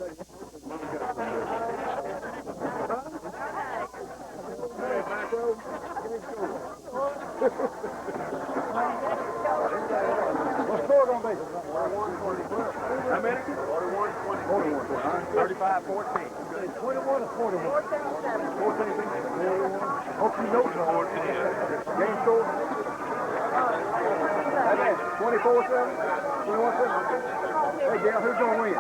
What's the score going to be? 41-20. How many? 41-20. 35-14. 21 or 41? 14. Hope you know the game score. 24-7? 21-7? Hey, Gail, who's going to win?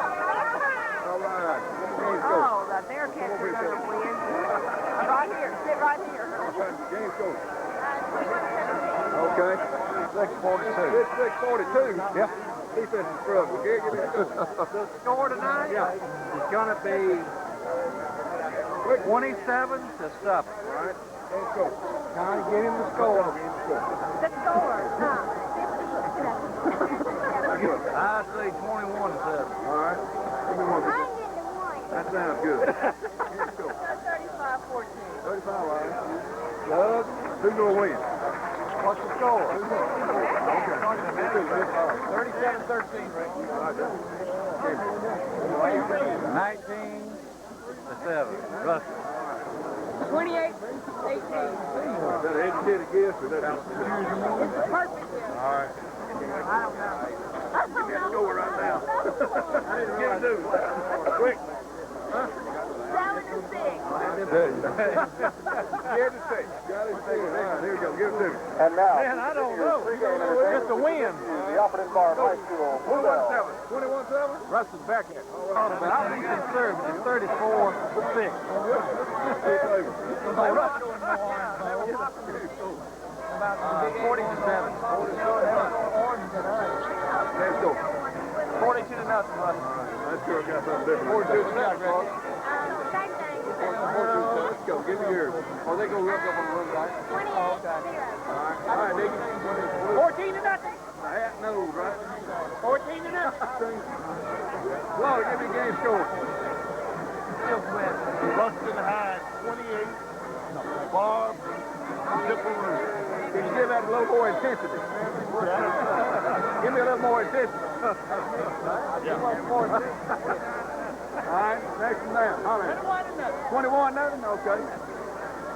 All right. Oh, the Bearcats are going to win. Right here. Sit right here. Game score. Okay. 6-42. 6-42. Yep. Defense is struggle. Gary, give me the score. The score tonight is going to be 27 to 7. All right. Game score. Connie, get him the score. The score. I say 21 to 7. All right. Give me one. That sounds good. Game score. 35-14. 35, all right. Doug, who's going to win? What's the score? Who's going to win? Okay. 37-13, Rick. 19 to 7. Ruston. 28-18. Is that an educated guess or is that out? It's perfect. All right. I don't know. Give me a score right now. Get it due. Quick. Huh? 7 to 6. Get it six. Got it six. All right, here we go. Give it to me. And now, Man, I don't know. Just a win. the Alfred Barbe High School. 21-7. Ruston's back here. But I'll be conservative. 34 to 6. About 40 to 7. Let's go. 42 to nothing, Ruston. Let's go. Got something different. 42 to 7, Greg. Let's go. Give me yours. Oh, they go look up on the road, guys. 28 All right, Nicky. 14 to nothing. Hat nose, right? 14 to nothing. Well, give me game score. Ruston High 28, Barbe, Zipper Root. Can you give that a little more intensity? Give me a little more intensity. All right, next one down. How many? 21 nothing. Okay.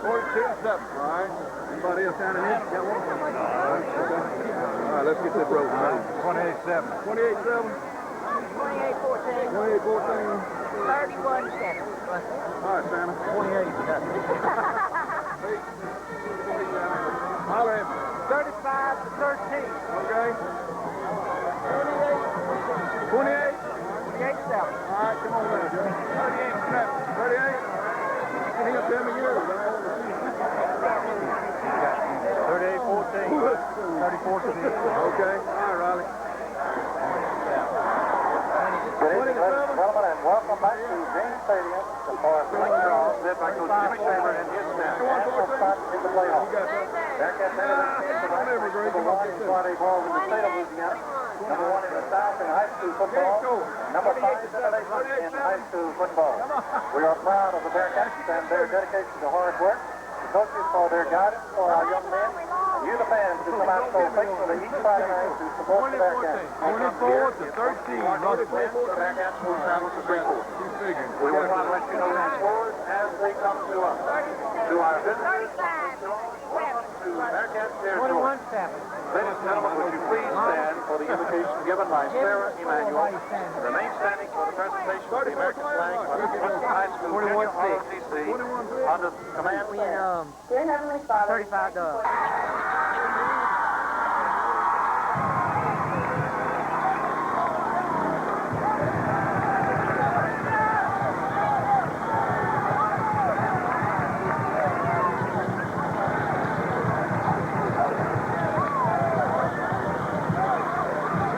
42-7. All right. Anybody else down in here? Got one? Okay. All right, let's get this rolling. 28-7. 28-7. 28-14. 28-14. 31-7. All right, Santa. 28-7. Holler at me. 35 to 13. Okay. 28. 28-7. All right, come on now, Joe. 38-7. 38. Can he tell me yours? 38-14. 34-6. Okay. All right, Riley. Good evening, ladies and gentlemen, and welcome back to James Stadium. The Forest Lake Charles led by Coach Jimmy Tabor and his staff. National spot in the playoffs. Bearcats entered the season tonight with number 1 in Friday balls in the state of Louisiana. Number 1 in the South in high school football. Number 5 in the nation in high school football. We are proud of the Bearcats and their dedication to hard work. The coaches for their guidance for our young men. And you, the fans, who come out so faithfully each Friday night to support the Bearcats. 24 to 13. The Bearcats will travel to Freeport. We will try to let you know the scores as they come to us. To our visitors, welcome to Bearcats territory. 21-7. Ladies and gentlemen, would you please stand for the invitation given by Sarah Emanuel. Remain standing for the presentation of the American flag by the Ruston High School Junior ROTC under command of 35 dollars.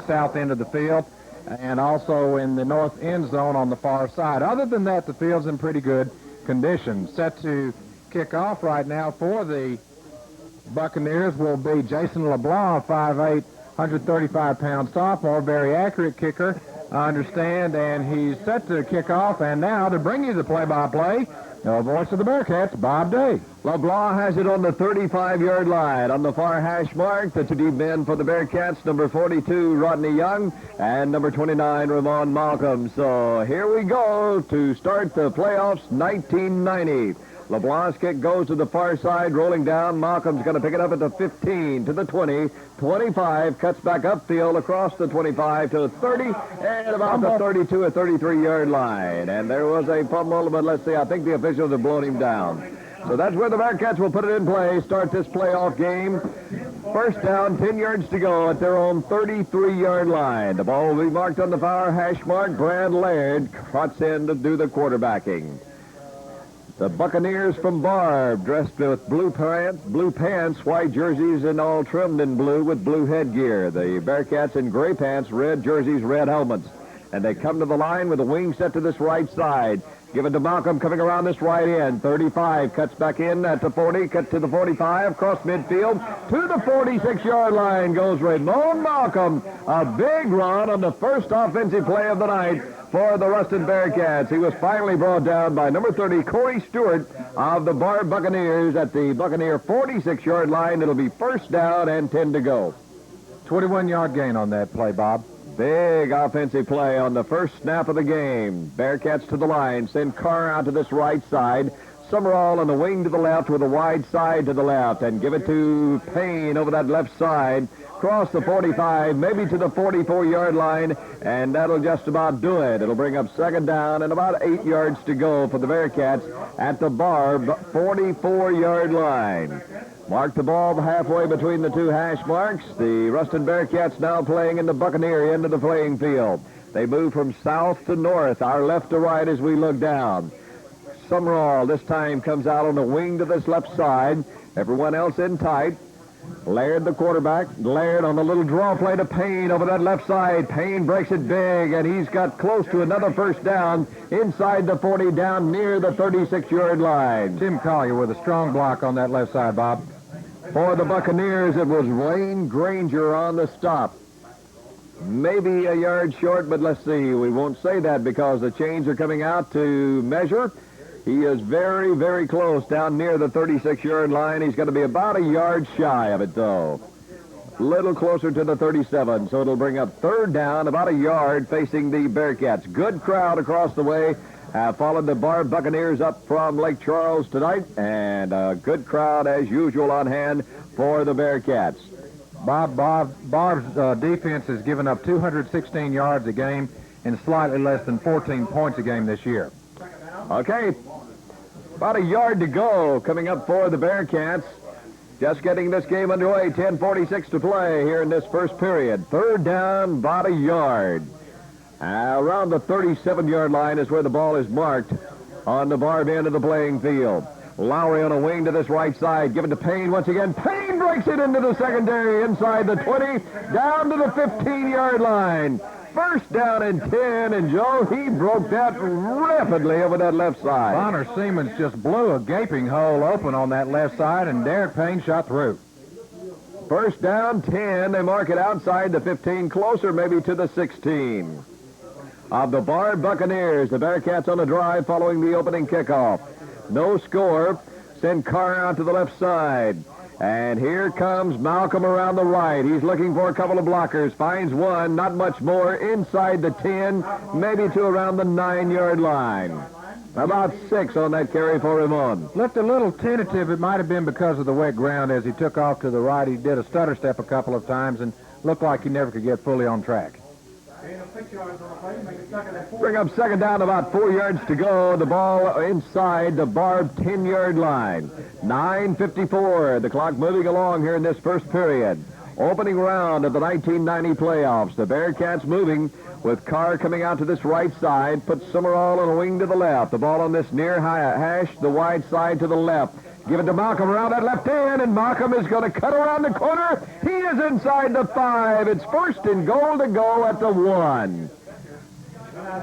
South end of the field and also in the north end zone on the far side. Other than that, the field's in pretty good condition. Set to kick off right now for the Buccaneers will be Jason LeBlanc, 5'8", 135-pound sophomore, very accurate kicker, I understand, and he's set to kick off. And now to bring you the play-by-play The voice of the Bearcats, Bob Day. LeBlanc has it on the 35-yard line. On the far hash mark, the two deep men for the Bearcats, number 42, Rodney Young, and number 29, Ramon Malcolm. So here we go to start the playoffs 1990. LeBlanc's kick goes to the far side, rolling down. Malcolm's going to pick it up at the 15, to the 20, 25, cuts back upfield across the 25 to 30, and about the 32 or 33-yard line. And there was a fumble, but let's see, I think the officials have blown him down. So that's where the Bearcats will put it in play, start this playoff game. First down, 10 yards to go at their own 33-yard line. The ball will be marked on the far hash mark. Brad Laird trots in to do the quarterbacking. The Buccaneers from Barbe, dressed with blue pants, white jerseys, and all trimmed in blue with blue headgear. The Bearcats in gray pants, red jerseys, red helmets. And they come to the line with the wing set to this right side. Give it to Malcolm coming around this right end. 35, cuts back in at the 40, cut to the 45, across midfield. To the 46-yard line goes Ramon Malcolm. A big run on the first offensive play of the night for the Ruston Bearcats. He was finally brought down by number 30, Corey Stewart of the Barbe Buccaneers at the Buccaneer 46-yard line. It'll be first down and 10 to go. 21-yard gain on that play, Bob. Big offensive play on the first snap of the game. Bearcats to the line, send Carr out to this right side. Summerall on the wing to the left with a wide side to the left, and give it to Payne over that left side. Cross the 45, maybe to the 44-yard line, and that'll just about do it. It'll bring up second down and about 8 yards to go for the Bearcats at the Barbe 44-yard line. Mark the ball halfway between the two hash marks. The Ruston Bearcats now playing in the Buccaneer end of the playing field. They move from south to north, our left to right as we look down. Summerall this time comes out on the wing to this left side. Everyone else in tight. Laird, the quarterback. Laird on the little draw play to Payne over that left side. Payne breaks it big, and he's got close to another first down inside the 40, down near the 36-yard line. Tim Collier with a strong block on that left side, Bob. For the Buccaneers, it was Wayne Granger on the stop. Maybe a yard short, but let's see. We won't say that because the chains are coming out to measure. He is very, very close down near the 36-yard line. He's going to be about a yard shy of it, though. A little closer to the 37, so it'll bring up third down, about a yard facing the Bearcats. Good crowd across the way. Have followed the Barbe Buccaneers up from Lake Charles tonight, and a good crowd as usual on hand for the Bearcats. Barbe's defense has given up 216 yards a game and slightly less than 14 points a game this year. Okay, about a yard to go coming up for the Bearcats. Just getting this game underway, 10:46 to play here in this first period. Third down, about a yard. Around the 37-yard line is where the ball is marked on the Barbe end of the playing field. Lowry on a wing to this right side. Give it to Payne once again. Payne breaks it into the secondary inside the 20, down to the 15-yard line. First down and 10, and Joe, he broke that rapidly over that left side. Bonner Siemens just blew a gaping hole open on that left side, and Derek Payne shot through. First down, 10. They mark it outside the 15, closer maybe to the 16. Of the Barbe Buccaneers, the Bearcats on a drive following the opening kickoff. No score. Send Carr out to the left side. And here comes Malcolm around the right. He's looking for a couple of blockers. Finds one, not much more, inside the 10, maybe to around the 9-yard line. About 6 on that carry for Ramon. Looked a little tentative. It might have been because of the wet ground as he took off to the right. He did a stutter step a couple of times and looked like he never could get fully on track. Bring up second down, about 4 yards to go. The ball inside the Barbe 10-yard line. 9:54. The clock moving along here in this first period. Opening round of the 1990 playoffs. The Bearcats moving with Carr coming out to this right side. Puts Summerall on a wing to the left. The ball on this near hash, the wide side to the left. Give it to Malcolm around that left hand, and Malcolm is going to cut around the corner. He is inside the 5. It's first and goal to go at the 1.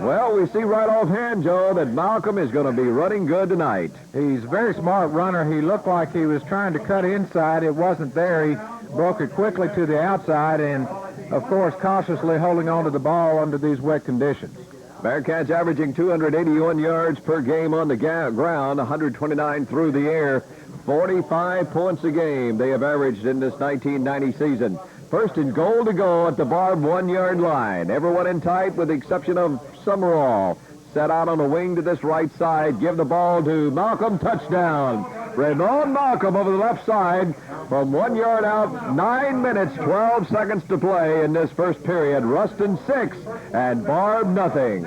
Well, we see right offhand, Joe, that Malcolm is going to be running good tonight. He's a very smart runner. He looked like he was trying to cut inside. It wasn't there. He broke it quickly to the outside and, of course, cautiously holding on to the ball under these wet conditions. Bearcats averaging 281 yards per game on the ground, 129 through the air, 45 points a game they have averaged in this 1990 season. First and goal to go at the Barbe 1-yard line. Everyone in tight with the exception of Summerall. Set out on the wing to this right side. Give the ball to Malcolm. Touchdown. Ramon Malcolm over the left side from 1 yard out. 9 minutes, 12 seconds to play in this first period. Ruston 6 and Barbe nothing.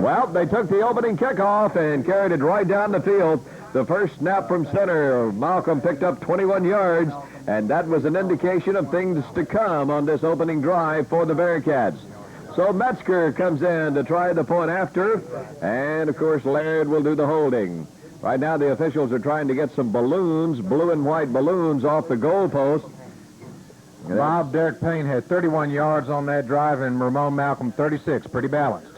Well, they took the opening kickoff and carried it right down the field. The first snap from center, Malcolm picked up 21 yards, and that was an indication of things to come on this opening drive for the Bearcats. So Metzger comes in to try the point after, and of course Laird will do the holding. Right now the officials are trying to get some balloons, blue and white balloons, off the goalpost. Bob, Derek Payne had 31 yards on that drive, and Ramon Malcolm 36. Pretty balanced.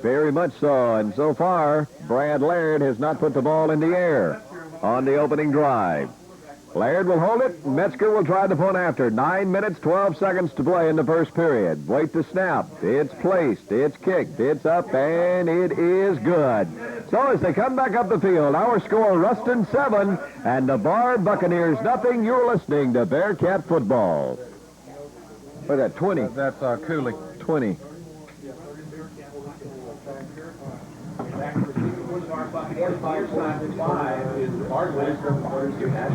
Very much so, and so far, Brad Laird has not put the ball in the air on the opening drive. Laird will hold it. Metzger will try the point after. 9 minutes, 12 seconds to play in the first period. Wait to snap. It's placed. It's kicked. It's up, and it is good. So as they come back up the field, our score, Ruston 7 and the Barbe Buccaneers nothing. You're listening to Bearcat football. What's that, 20? That's Cooley. 20.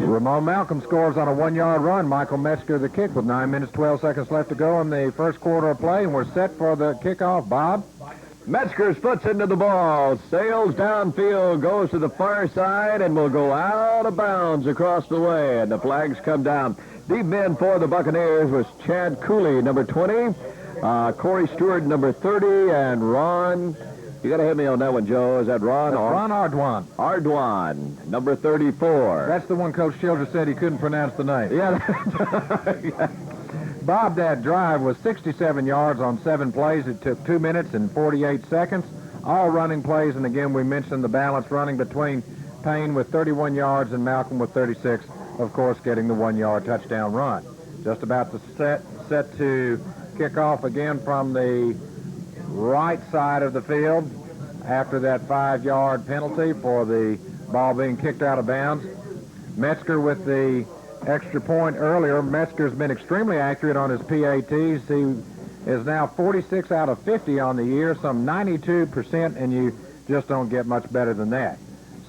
Ramon Malcolm scores on a 1-yard run. Michael Metzger the kick with 9 minutes, 12 seconds left to go in the first quarter of play, and we're set for the kickoff. Bob? Metzger splits into the ball, sails downfield, goes to the far side, and will go out of bounds across the way, and the flags come down. Deep men for the Buccaneers was Chad Cooley, number 20, Corey Stewart, number 30, and Ron... You got to hit me on that one, Joe. Is that Ron? Ron Ardoin. Ardoin, number 34. That's the one Coach Childress said he couldn't pronounce the name. Yeah. Bob, that drive was 67 yards on 7 plays. It took 2 minutes and 48 seconds. All running plays, and again, we mentioned the balance running between Payne with 31 yards and Malcolm with 36, of course, getting the 1-yard touchdown run. Just about to set to kick off again from the right side of the field after that 5-yard penalty for the ball being kicked out of bounds. Metzger with the extra point earlier. Metzger's been extremely accurate on his PATs. He is now 46 out of 50 on the year, some 92%, and you just don't get much better than that.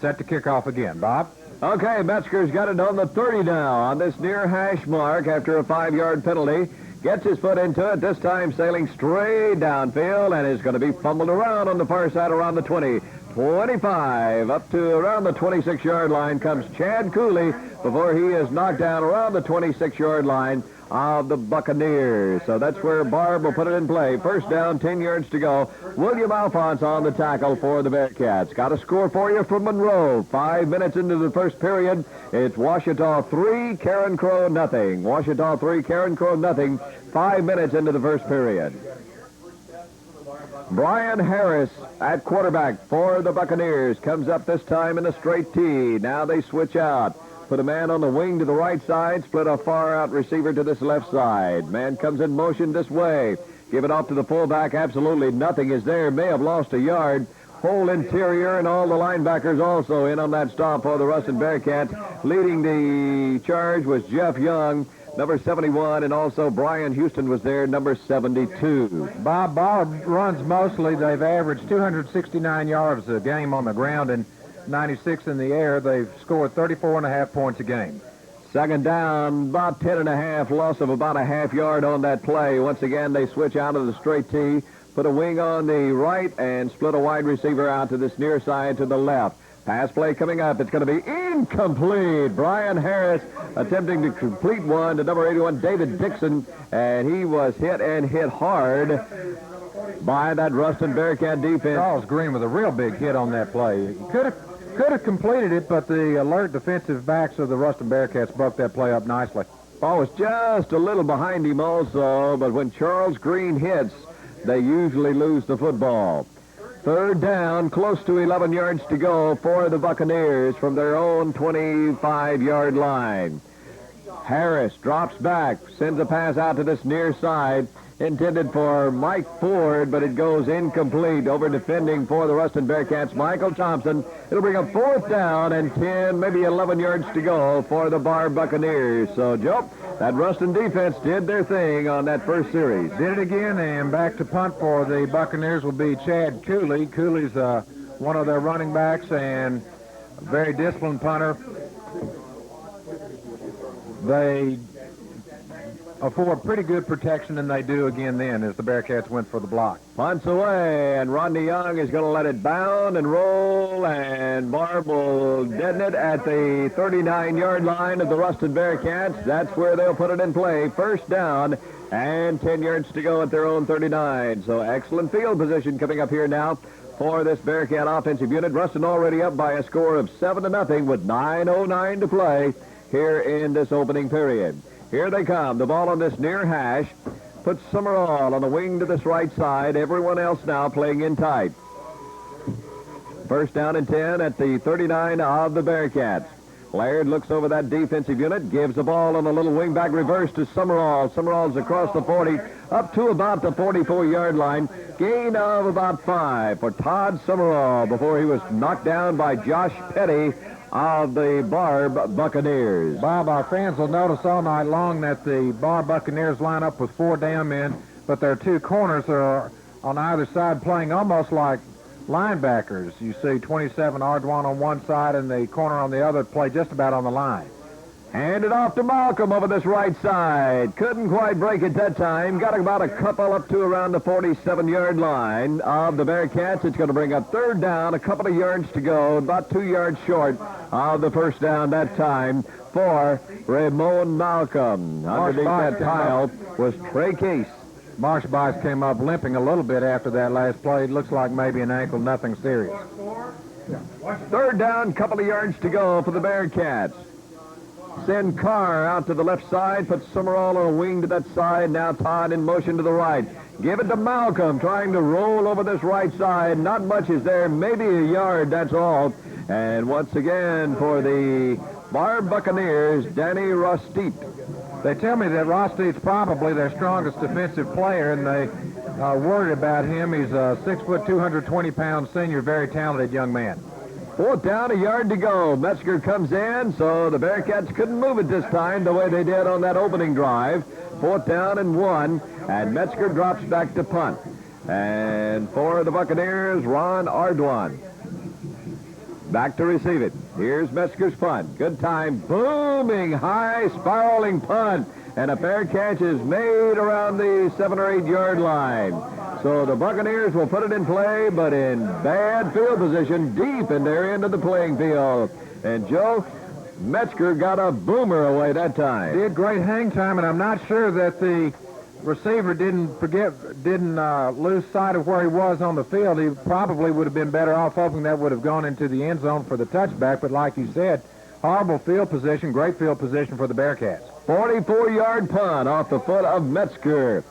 Set to kick off again. Bob? Okay, Metzger's got it on the 30 now on this near hash mark after a 5-yard penalty. Gets his foot into it, this time sailing straight downfield, and is going to be fumbled around on the far side around the 20. 25, up to around the 26-yard line comes Chad Cooley before he is knocked down around the 26-yard line of the Buccaneers. So that's where Barbe will put it in play. First down, 10 yards to go. William Alphonse on the tackle for the Bearcats. Got a score for you from Monroe. 5 minutes into the first period. It's Ouachita 3, Karen Crow nothing. Ouachita 3, Karen Crow nothing. 5 minutes into the first period. Brian Harris at quarterback for the Buccaneers. Comes up this time in a straight tee. Now they switch out. Put a man on the wing to the right side. Split a far-out receiver to this left side. Man comes in motion this way. Give it off to the fullback. Absolutely nothing is there. May have lost a yard. Whole interior and all the linebackers also in on that stop for the Ruston Bearcats. Leading the charge was Jeff Young, number 71, and also Brian Houston was there, number 72. Bob runs mostly. They've averaged 269 yards a game on the ground and 96 in the air. They've scored 34.5 points a game. Second down, about 10.5, loss of about a half yard on that play. Once again, they switch out of the straight tee, put a wing on the right, and split a wide receiver out to this near side to the left. Pass play coming up. It's going to be incomplete. Brian Harris attempting to complete one to number 81, David Dixon, and he was hit and hit hard by that Ruston Bearcat defense. Charles Green with a real big hit on that play. He could have completed it, but the alert defensive backs of the Ruston Bearcats broke that play up nicely. Ball was just a little behind him also, but when Charles Green hits, they usually lose the football. Third down, close to 11 yards to go for the Buccaneers from their own 25-yard line. Harris drops back, sends a pass out to this near side, intended for Mike Ford, but it goes incomplete. Over defending for the Ruston Bearcats, Michael Thompson. It'll bring a 4th down and 10, maybe 11 yards to go for the Barbe Buccaneers. So, Joe, that Ruston defense did their thing on that first series. Did it again, and back to punt for the Buccaneers will be Chad Cooley. Cooley's one of their running backs and a very disciplined punter. They afford pretty good protection, and they do again then as the Bearcats went for the block. Punts away, and Rodney Young is going to let it bound and roll, and Barbe will deaden it at the 39-yard line of the Ruston Bearcats. That's where they'll put it in play. 1st down and 10 yards to go at their own 39. So excellent field position coming up here now for this Bearcat offensive unit. Ruston already up by a score of 7-0 with 9:09 to play here in this opening period. Here they come. The ball on this near hash. Puts Summerall on the wing to this right side. Everyone else now playing in tight. 1st down and 10 at the 39 of the Bearcats. Laird looks over that defensive unit, gives the ball on a little wingback reverse to Summerall. Summerall's across the 40, up to about the 44-yard line. Gain of about 5 for Todd Summerall before he was knocked down by Josh Petty of the Barbe Buccaneers. Bob, our fans will notice all night long that the Barbe Buccaneers line up with 4 down men, but their 2 corners are on either side playing almost like linebackers. You see 27 Ardoin on one side and the corner on the other play just about on the line. Handed off to Malcolm over this right side. Couldn't quite break it that time. Got about a couple up to around the 47-yard line of the Bearcats. It's going to bring up 3rd down, a couple of yards to go, about 2 yards short of the 1st down that time for Ramon Malcolm. Underneath that pile was Trey Case. Marsh Bice came up limping a little bit after that last play. It looks like maybe an ankle, nothing serious. 3rd down, couple of yards to go for the Bearcats. Send Carr out to the left side, put Summerall on a wing to that side. Now Todd in motion to the right. Give it to Malcolm, trying to roll over this right side. Not much is there, maybe a yard, that's all. And once again for the Barbe Buccaneers, Danny Ruston. They tell me that Rosteed's probably their strongest defensive player, and they are worried about him. He's a 6 foot, 220-pound senior, very talented young man. 4th down, a yard to go. Metzger comes in, so the Bearcats couldn't move it this time the way they did on that opening drive. 4th down and 1, and Metzger drops back to punt. And for the Buccaneers, Ron Ardoin. Back to receive it. Here's Metzger's punt. Good time. Booming, high, spiraling punt. And a fair catch is made around the 7 or 8 yard line. So the Buccaneers will put it in play, but in bad field position, deep in their end of the playing field. And Joe, Metzger got a boomer away that time. Did great hang time, and I'm not sure that the receiver didn't lose sight of where he was on the field. He probably would have been better off hoping that would have gone into the end zone for the touchback, but like you said, horrible field position, great field position for the Bearcats. 44-yard punt off the foot of Metzger.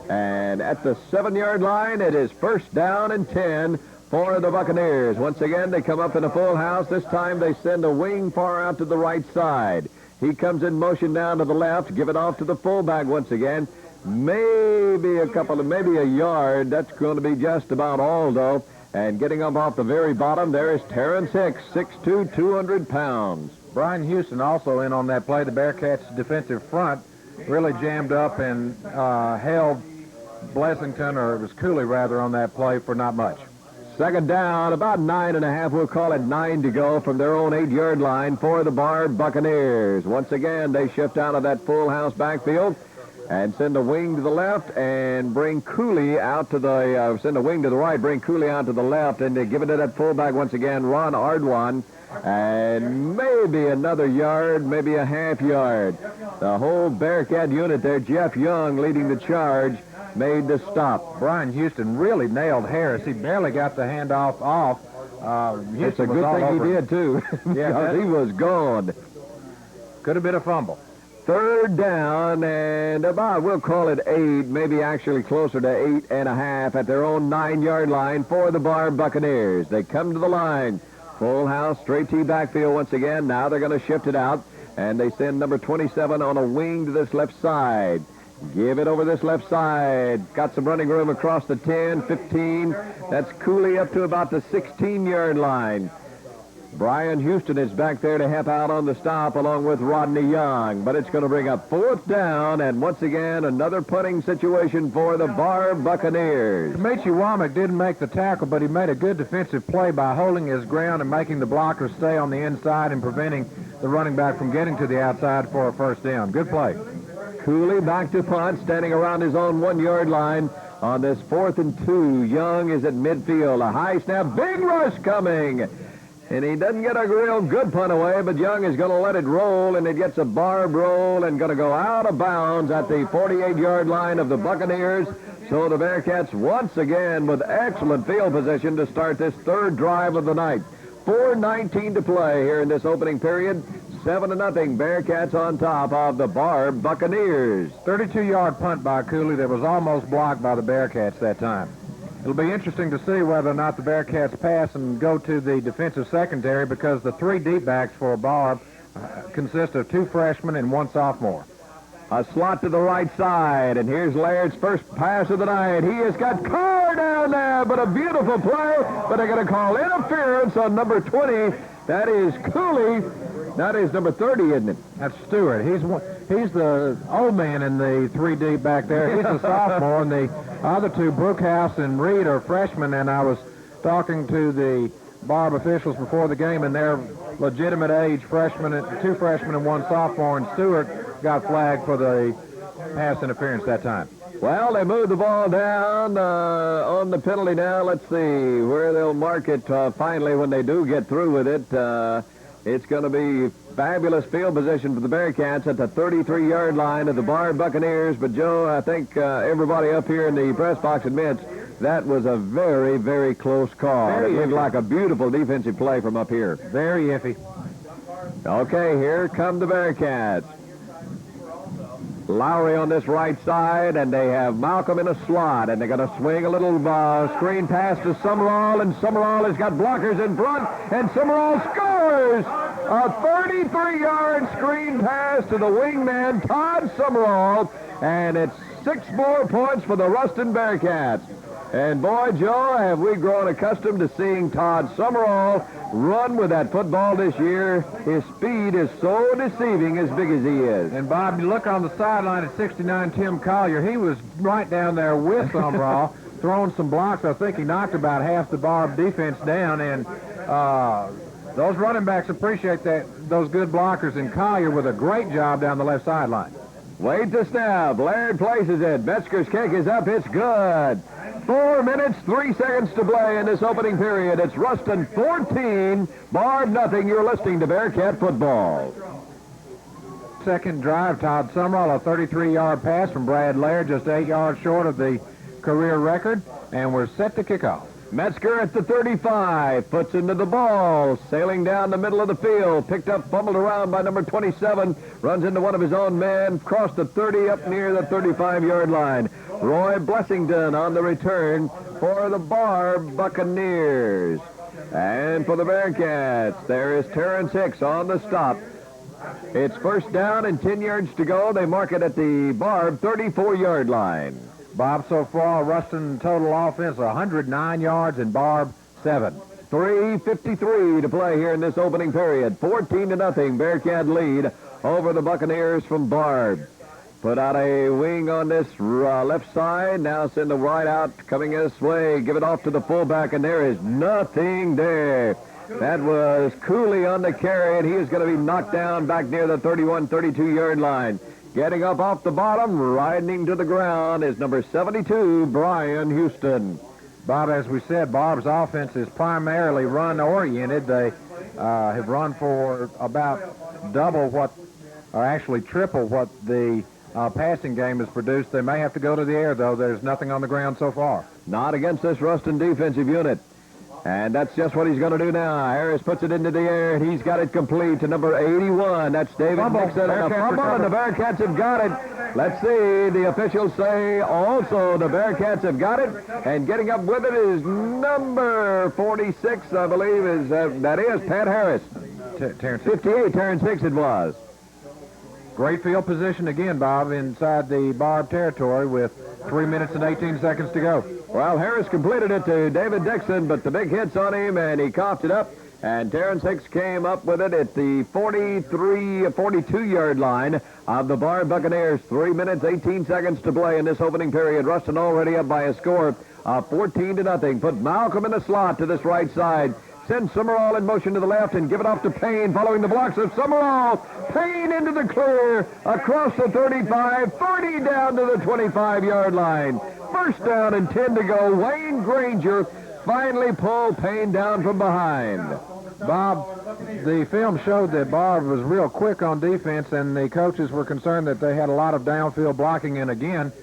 And at the 7-yard line, it is 1st down and 10 for the Buccaneers. Once again, they come up in a full house. This time they send a wing far out to the right side. He comes in motion down to the left, give it off to the fullback once again. Maybe a yard. That's going to be just about all, though. And getting up off the very bottom, there is Terrence Hicks, 6'2", 200 pounds. Brian Houston also in on that play. The Bearcats' defensive front really jammed up and held Blessington, or it was Cooley rather, on that play for not much. 2nd down, about 9.5. We'll call it 9 to go from their own 8-yard line for the Barbe Buccaneers. Once again, they shift out of that full house backfield and send a wing to the left and bring Cooley out to the, send a wing to the right, bring Cooley out to the left, and they give it to that fullback once again, Ron Ardoin, and maybe another yard, maybe a half yard. The whole Bearcat unit there, Jeff Young leading the charge, made the stop. Brian Houston really nailed Harris. He barely got the handoff off. It's a good thing he did, too, because he was gone. Could have been a fumble. 3rd down and about, we'll call it 8, maybe actually closer to 8.5 at their own 9-yard line for the Barbe Buccaneers. They come to the line. Full house, straight T backfield once again. Now they're going to shift it out. And they send number 27 on a wing to this left side. Give it over this left side. Got some running room across the 10, 15. That's Cooley up to about the 16-yard line. Brian Houston is back there to help out on the stop along with Rodney Young. But it's going to bring up 4th down, and once again, another punting situation for the Barbe Buccaneers. Michi Womack didn't make the tackle, but he made a good defensive play by holding his ground and making the blockers stay on the inside and preventing the running back from getting to the outside for a first down. Good play. Cooley back to punt, standing around his own 1-yard line on this 4th and 2. Young is at midfield. A high snap, big rush coming. And he doesn't get a real good punt away, but Young is going to let it roll, and it gets a Barbe roll and going to go out of bounds at the 48-yard line of the Buccaneers. So the Bearcats once again with excellent field position to start this 3rd drive of the night. 4:19 to play here in this opening period. 7-0 Bearcats on top of the Barbe Buccaneers. 32-yard punt by Cooley that was almost blocked by the Bearcats that time. It'll be interesting to see whether or not the Bearcats pass and go to the defensive secondary because the 3 deep backs for Barbe consist of 2 freshmen and 1 sophomore. A slot to the right side, and here's Laird's first pass of the night. He has got Carr down there, but a beautiful play, but they're going to call interference on number 20. That is Cooley. That is number 30, isn't it? That's Stewart. He's the old man in the 3 deep back there. He's a sophomore, and the other 2, Brookhouse and Reed, are freshmen, and I was talking to the Barbe officials before the game, and they're legitimate age freshmen, 2 freshmen and 1 sophomore, and Stewart got flagged for the pass interference that time. Well, they moved the ball down on the penalty now. Let's see where they'll mark it finally when they do get through with it. It's going to be fabulous field position for the Bearcats at the 33-yard line of the Barbe Buccaneers. But, Joe, I think everybody up here in the press box admits that was a very, very close call. It looked like a beautiful defensive play from up here. Very iffy. Okay, here come the Bearcats. Lowry on this right side, and they have Malcolm in a slot, and they're going to swing a little screen pass to Summerall, and Summerall has got blockers in front, and Summerall scores! A 33-yard screen pass to the wingman, Todd Summerall, and it's 6 more points for the Ruston Bearcats. And boy, Joe, have we grown accustomed to seeing Todd Summerall run with that football this year. His speed is so deceiving as big as he is. And, Bob, you look on the sideline at 69, Tim Collier. He was right down there with Summerall, throwing some blocks. I think he knocked about half the Barbe defense down, and those running backs appreciate those good blockers, and Collier with a great job down the left sideline. Wait to snap. Laird places it. Metzger's kick is up. It's good. 4 minutes, 3 seconds to play in this opening period. It's Ruston 14, Barbe nothing. You're listening to Bearcat football. Second drive, Todd Summerall, a 33-yard pass from Brad Laird, just 8 yards short of the career record, and we're set to kick off. Metzger at the 35, puts into the ball, sailing down the middle of the field, picked up, fumbled around by number 27, runs into one of his own men, crossed the 30 up near the 35-yard line. Roy Blessington on the return for the Barbe Buccaneers. And for the Bearcats, there is Terrence Hicks on the stop. It's first down and 10 yards to go. They mark it at the Barbe 34-yard line. Bob, so far, Ruston total offense 109 yards and Barbe 7. 3:53 to play here in this opening period. 14-0 Bearcat lead over the Buccaneers from Barbe. Put out a wing on this left side. Now send the right out coming this way. Give it off to the fullback, and there is nothing there. That was Cooley on the carry, and he is going to be knocked down back near the 31, 32-yard line. Getting up off the bottom, riding to the ground is number 72, Brian Houston. Bob, as we said, Barbe's offense is primarily run-oriented. They have run for about double what, or actually triple what the passing game has produced. They may have to go to the air, though. There's nothing on the ground so far. Not against this Ruston defensive unit. And that's just what he's going to do now. Harris puts it into the air, and he's got it complete to number 81. That's David Nixon on a fumble, and the Bearcats have got it. Let's see. The officials say also the Bearcats have got it, and getting up with it is number 46, I believe, that is Pat Harris. Terrence 58, Terrence Hicks it was. Great field position again, Bob, inside the Barbe territory with 3 minutes and 18 seconds to go. Well, Harris completed it to David Dixon, but the big hits on him, and he coughed it up. And Terrence Hicks came up with it at the 42-yard line of the Barbe Buccaneers. 3 minutes, 18 seconds to play in this opening period. Ruston already up by a score of 14-0. Put Malcolm in the slot to this right side. Send Summerall in motion to the left and give it off to Payne following the blocks of Summerall. Payne into the clear across the 35, 30 down to the 25-yard line. First down and 10 to go. Wayne Granger finally pulled Payne down from behind. Bob, the film showed that Barbe was real quick on defense, and the coaches were concerned that they had a lot of downfield blocking. And again,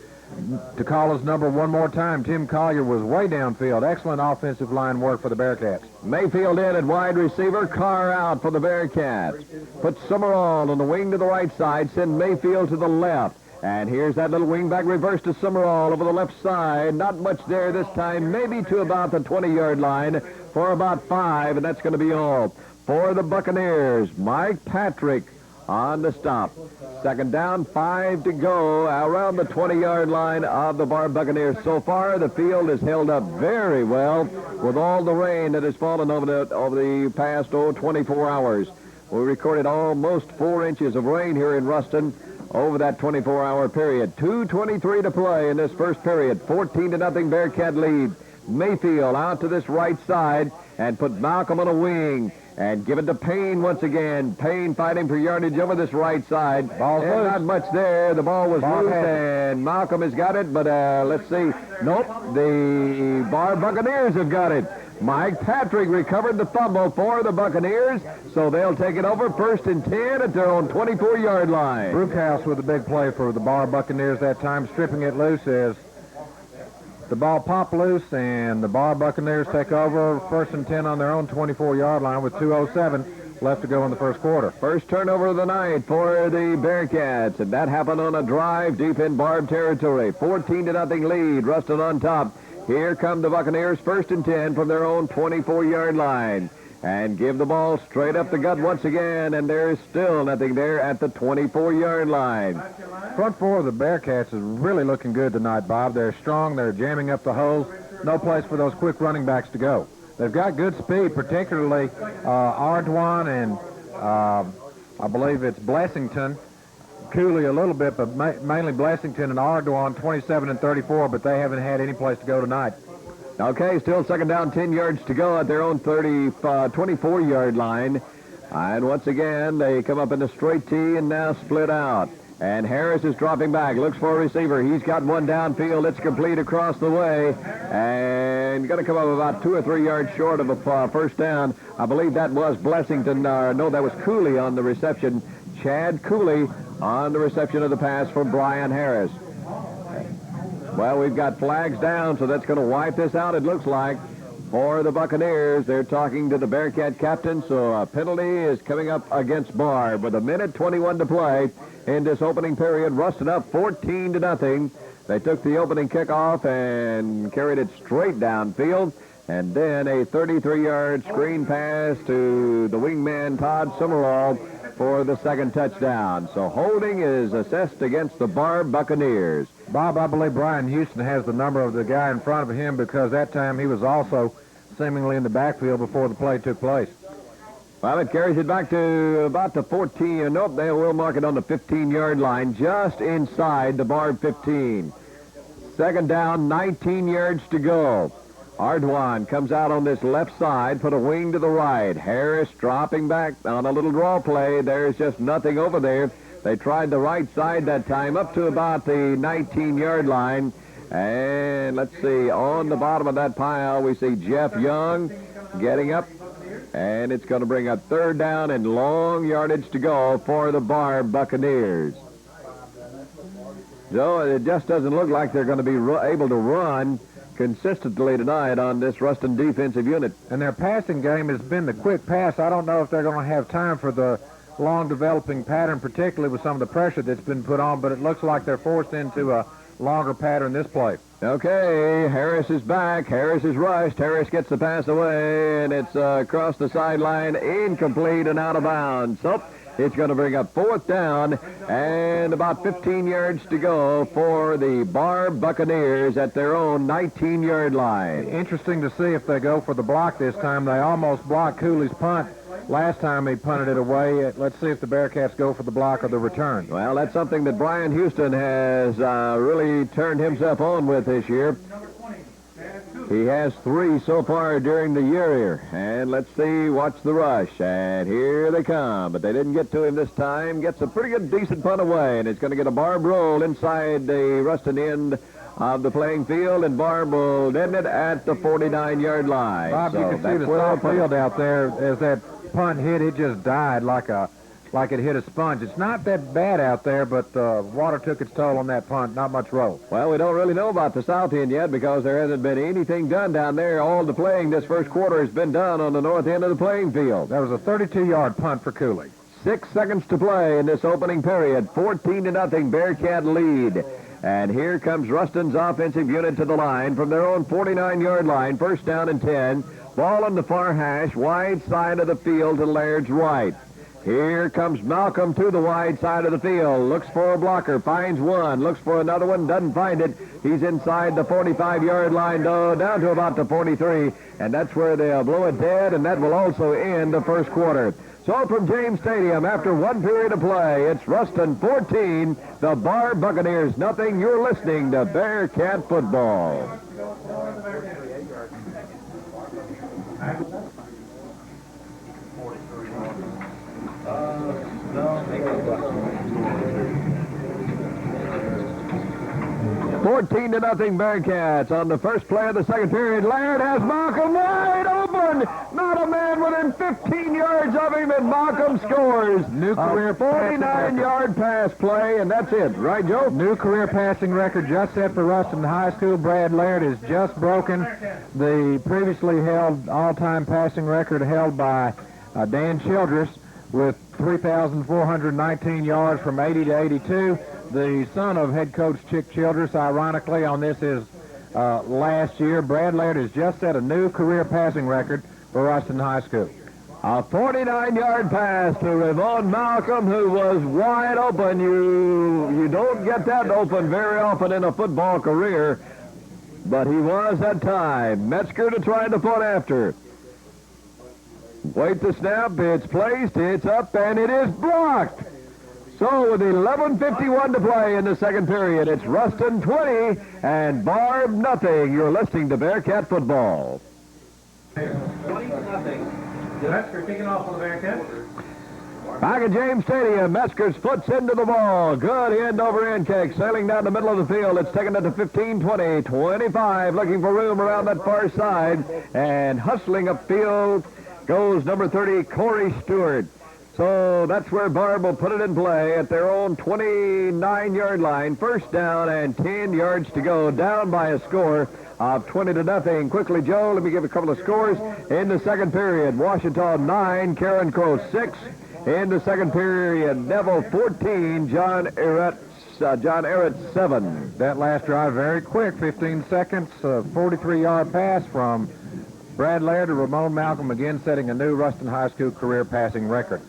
to call his number one more time, Tim Collier was way downfield. Excellent offensive line work for the Bearcats. Mayfield in at wide receiver, Carr out for the Bearcats. Put Summerall on the wing to the right side, send Mayfield to the left. And here's that little wingback reverse to Summerall over the left side. Not much there this time, maybe to about the 20-yard line for about 5, and that's going to be all. For the Buccaneers, Mike Patrick on the stop. Second down, 5 to go around the 20-yard line of the Barbe Buccaneers. So far, the field is held up very well with all the rain that has fallen over the past 24 hours. We recorded almost 4 inches of rain here in Ruston over that 24-hour period. 2:23 to play in this first period. 14-0 Bearcat lead. Mayfield out to this right side and put Malcolm on a wing and give it to Payne once again. Payne fighting for yardage over this right side. Ball's loose. Not much there. The ball was loose, and Malcolm has got it, but let's see. Nope, the Barbe Buccaneers have got it. Mike Patrick recovered the fumble for the Buccaneers, so they'll take it over first and 10 at their own 24-yard line. Brookhouse with a big play for the Barbe Buccaneers that time, stripping it loose as the ball popped loose, and the Barbe Buccaneers take over first and 10 on their own 24-yard line with 2:07 left to go in the first quarter. First turnover of the night for the Bearcats, and that happened on a drive deep in Barbe territory. 14-0 lead, Ruston on top. Here come the Buccaneers, first and 10 from their own 24-yard line. And give the ball straight up the gut once again, and there's still nothing there at the 24-yard line. Front four of the Bearcats is really looking good tonight, Bob. They're strong. They're jamming up the holes. No place for those quick running backs to go. They've got good speed, particularly Ardoin and I believe it's Blessington. Cooley a little bit, but mainly Blessington and Ardoin, 27 and 34, but they haven't had any place to go tonight. Okay, still second down, 10 yards to go at their own 24-yard line. And once again, they come up in the straight tee and now split out. And Harris is dropping back, looks for a receiver. He's got one downfield. It's complete across the way. And going to come up about 2 or 3 yards short of a first down. I believe that was Blessington. No, that was Cooley on the reception. Chad Cooley on the reception of the pass from Brian Harris. Well, we've got flags down, so that's going to wipe this out, it looks like, for the Buccaneers. They're talking to the Bearcat captain, so a penalty is coming up against Barbe with 1:21 to play in this opening period. Ruston up 14-0. They took the opening kickoff and carried it straight downfield, and then a 33-yard screen pass to the wingman Todd Summerall for the second touchdown. So holding is assessed against the Barbe Buccaneers. Bob, I believe Brian Houston has the number of the guy in front of him because that time he was also seemingly in the backfield before the play took place. Well, it carries it back to about the 14. Nope, they will mark it on the 15-yard line, just inside the Barbe 15. Second down, 19 yards to go. Ardoin comes out on this left side, put a wing to the right. Harris dropping back on a little draw play. There's just nothing over there. They tried the right side that time up to about the 19-yard line. And let's see, on the bottom of that pile, we see Jeff Young getting up. And it's going to bring a third down and long yardage to go for the Barbe Buccaneers. So it just doesn't look like they're going to be able to run consistently tonight on this Ruston defensive unit. And their passing game has been the quick pass. I don't know if they're going to have time for the long developing pattern, particularly with some of the pressure that's been put on, but it looks like they're forced into a longer pattern this play. Okay, Harris is back. Harris is rushed. Harris gets the pass away, and it's across the sideline, incomplete and out of bounds. So It's going to bring up 4th down and about 15 yards to go for the Barbe Buccaneers at their own 19-yard line. Interesting to see if they go for the block this time. They almost blocked Cooley's punt last time he punted it away. Let's see if the Bearcats go for the block or the return. Well, that's something that Brian Houston has really turned himself on with this year. He has 3 so far during the year here. And let's see, watch the rush. And here they come. But they didn't get to him this time. Gets a pretty good, decent punt away. And it's going to get a Barbe roll inside the Ruston end of the playing field. And Barbe will end it at the 49-yard line. Bob, you can see the soft field out there. As that punt hit, it just died like it hit a sponge. It's not that bad out there, but water took its toll on that punt. Not much roll. Well, we don't really know about the south end yet because there hasn't been anything done down there. All the playing this first quarter has been done on the north end of the playing field. That was a 32-yard punt for Cooley. 6 seconds to play in this opening period. 14-0 Bearcat lead. And here comes Ruston's offensive unit to the line from their own 49-yard line. 1st down and 10. Ball on the far hash, wide side of the field to Laird's right. Here comes Malcolm to the wide side of the field. Looks for a blocker, finds one. Looks for another one, doesn't find it. He's inside the 45-yard line, though, down to about the 43. And that's where they'll blow it dead, and that will also end the first quarter. So from James Stadium, after 1 period of play, it's Ruston 14, the Barbe Buccaneers nothing. You're listening to Bearcat Football. 14-0 Bearcats on the first play of the second period. Laird has Malcolm wide open. Not a man within 15 yards of him, and Malcolm scores. New career 49-yard pass play, and that's it. Right, Joe? New career passing record just set for Ruston High School. Brad Laird is just broken the previously held all-time passing record held by Dan Childress with 3,419 yards from 80 to 82. The son of head coach Chick Childress, ironically, on this is last year. Brad Laird has just set a new career passing record for Ruston High School. A 49-yard pass to Ravon Malcolm, who was wide open. You don't get that open very often in a football career, but he was that time. Metzger to try to punt after. Wait the snap, it's placed, it's up, and it is blocked. So with 11:51 to play in the second period, it's Ruston 20 and Barbe nothing. You're listening to Bearcat Football. 20-0. Metzger kicking off for the Bearcats. Back at James Stadium, Metzger's foots into the ball. Good end-over-end kick, sailing down the middle of the field. It's taken it to 15, 20, 25, looking for room around that far side. And hustling upfield goes number 30, Corey Stewart. So that's where Barbe will put it in play at their own 29-yard line. 1st down and 10 yards to go, down by a score of 20-0. Quickly, Joe, let me give a couple of scores. In the second period, Washington 9, Karen Crow 6. In the second period, Neville 14, John Errett 7. That last drive very quick, 15 seconds, 43-yard pass from Brad Laird to Ramon Malcolm, again setting a new Ruston High School career passing record.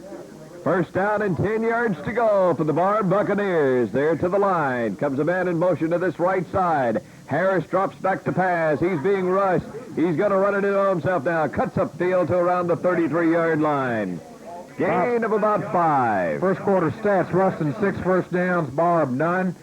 1st down and 10 yards to go for the Barbe Buccaneers. There to the line. Comes a man in motion to this right side. Harris drops back to pass. He's being rushed. He's going to run it into himself now. Cuts upfield to around the 33-yard line. Gain of about 5. First quarter stats, Ruston 6 first downs, Barbe none.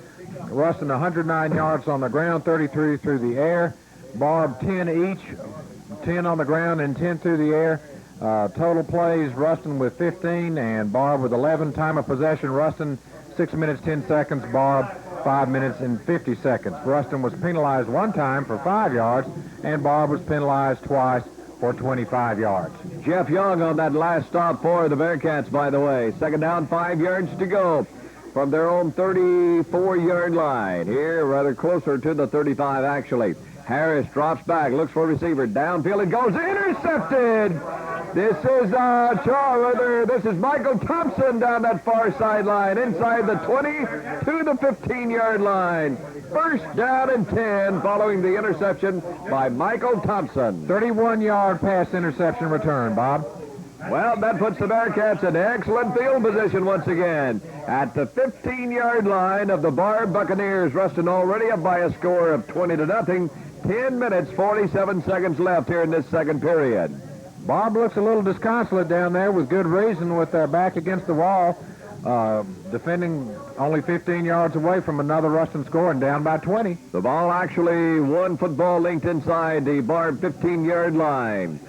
Ruston 109 yards on the ground, 33 through the air. Barbe 10 each, 10 on the ground and 10 through the air. Total plays, Ruston with 15 and Barbe with 11. Time of possession, Ruston 6 minutes, 10 seconds. Barbe 5 minutes and 50 seconds. Ruston was penalized one time for 5 yards, and Barbe was penalized twice for 25 yards. Jeff Young on that last stop for the Bearcats, by the way. 2nd down, 5 yards to go from their own 34-yard line. Here, rather closer to the 35, actually. Harris drops back, looks for a receiver. Downfield it goes, intercepted! This is Michael Thompson down that far sideline, inside the 20 to the 15-yard line. 1st down and 10 following the interception by Michael Thompson. 31-yard pass interception return, Bob. Well, that puts the Bearcats in excellent field position once again. At the 15-yard line of the Barbe Buccaneers, Ruston already up by a score of 20-0. 10 minutes, 47 seconds left here in this second period. Barbe looks a little disconsolate down there with good reason with their back against the wall, defending only 15 yards away from another Ruston score and down by 20. The ball actually one football linked inside the Barbe 15-yard line.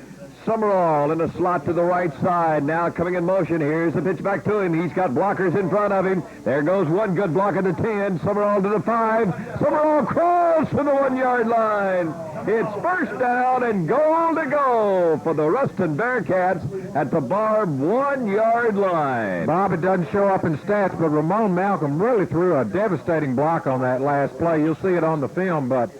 Summerall in a slot to the right side. Now coming in motion. Here's the pitch back to him. He's got blockers in front of him. There goes one good block at the 10. Summerall to the 5. Summerall crawls to the 1-yard line. It's first down and goal to go for the Ruston Bearcats at the Barbe 1-yard line. Bob, it doesn't show up in stats, but Ramon Malcolm really threw a devastating block on that last play. You'll see it on the film, but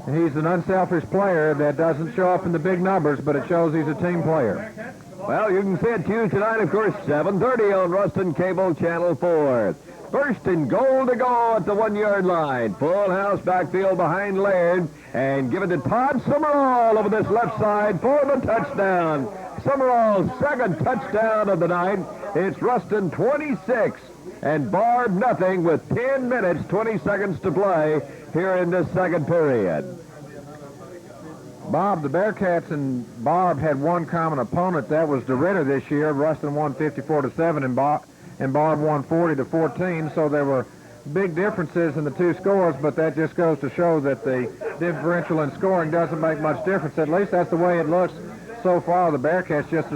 he's an unselfish player that doesn't show up in the big numbers, but it shows he's a team player. Well, you can see it Tuesday night, of course, 7:30 on Ruston Cable Channel 4. First and goal to go at the 1-yard line. Full house backfield behind Laird, and give it to Todd Summerall over this left side for the touchdown. Summerall's second touchdown of the night. It's Ruston 26 and Barbe nothing with 10 minutes, 20 seconds to play here in this second period. Bob, the Bearcats and Barbe had one common opponent. That was DeRidder this year. Ruston won 54-7 and Barbe won 40-14. So there were big differences in the two scores, but that just goes to show that the differential in scoring doesn't make much difference. At least that's the way it looks so far. The Bearcats just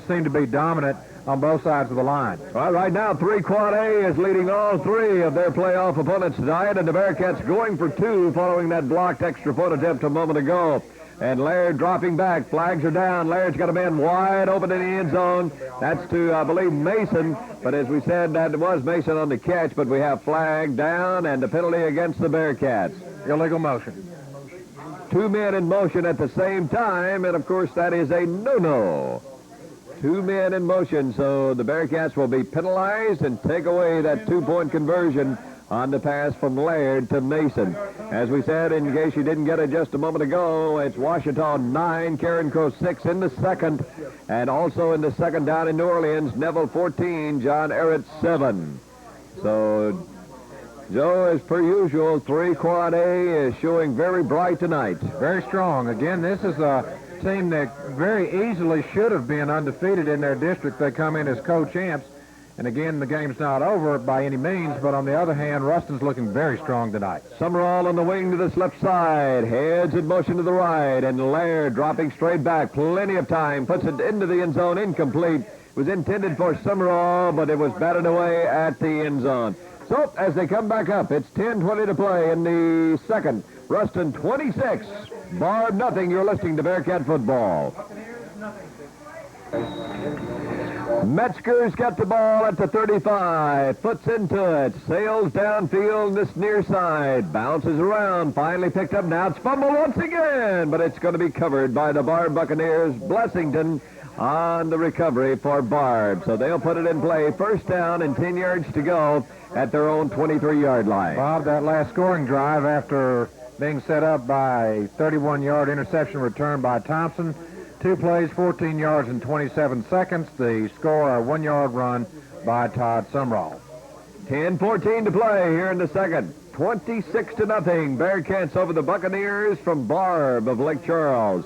seem to be dominant on both sides of the line. Well, right now, 3 Quad A is leading all 3 of their playoff opponents tonight, and the Bearcats going for 2 following that blocked extra point attempt a moment ago. And Laird dropping back. Flags are down. Laird's got a man wide open in the end zone. That's to, I believe, Mason. But as we said, that was Mason on the catch, but we have flag down and the penalty against the Bearcats. Illegal motion. 2 men in motion at the same time, and of course that is a no-no. 2 men in motion, so the Bearcats will be penalized and take away that 2-point conversion on the pass from Laird to Mason. As we said, in case you didn't get it just a moment ago, it's Washington 9, Karen Crow 6 in the second, and also in the second down in New Orleans, Neville 14, John Errett 7. So, Joe, as per usual, 3 Quad A is showing very bright tonight. Very strong. Again, this is a team that very easily should have been undefeated in their district. They come in as co-champs. And again, the game's not over by any means, but on the other hand, Ruston's looking very strong tonight. Summerall on the wing to this left side, heads in motion to the right, and Laird dropping straight back, plenty of time, puts it into the end zone, incomplete. It was intended for Summerall, but it was batted away at the end zone. So, as they come back up, it's 10:20 to play in the second. Ruston 26, Barbe nothing. You're listening to Bearcat Football. Metzger's got the ball at the 35, puts into it, sails downfield this near side, bounces around, finally picked up. Now it's fumbled once again, but it's going to be covered by the Barbe Buccaneers. Blessington on the recovery for Barbe. So they'll put it in play. First down and 10 yards to go at their own 23-yard line. Bob, that last scoring drive after being set up by a 31-yard interception return by Thompson, 2 plays, 14 yards in 27 seconds. The score, a 1-yard run by Todd Summerall. 10:14 to play here in the second. 26-0. Bearcats over the Buccaneers from Barbe of Lake Charles.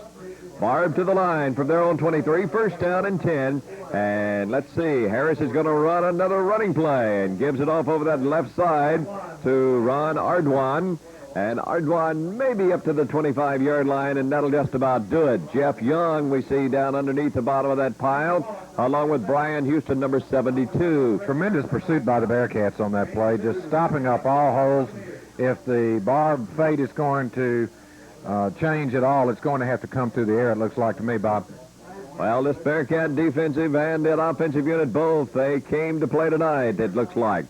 Barbe to the line from their own 23. First down and 10. And let's see, Harris is going to run another running play and gives it off over that left side to Ron Ardwan. And Ardwan may be up to the 25-yard line, and that'll just about do it. Jeff Young, we see down underneath the bottom of that pile, along with Brian Houston, number 72. Tremendous pursuit by the Bearcats on that play, just stopping up all holes. If the Barbe fate is going to change at all, it's going to have to come through the air, it looks like to me, Bob. Well, this Bearcat defensive and that offensive unit, both, they came to play tonight, it looks like.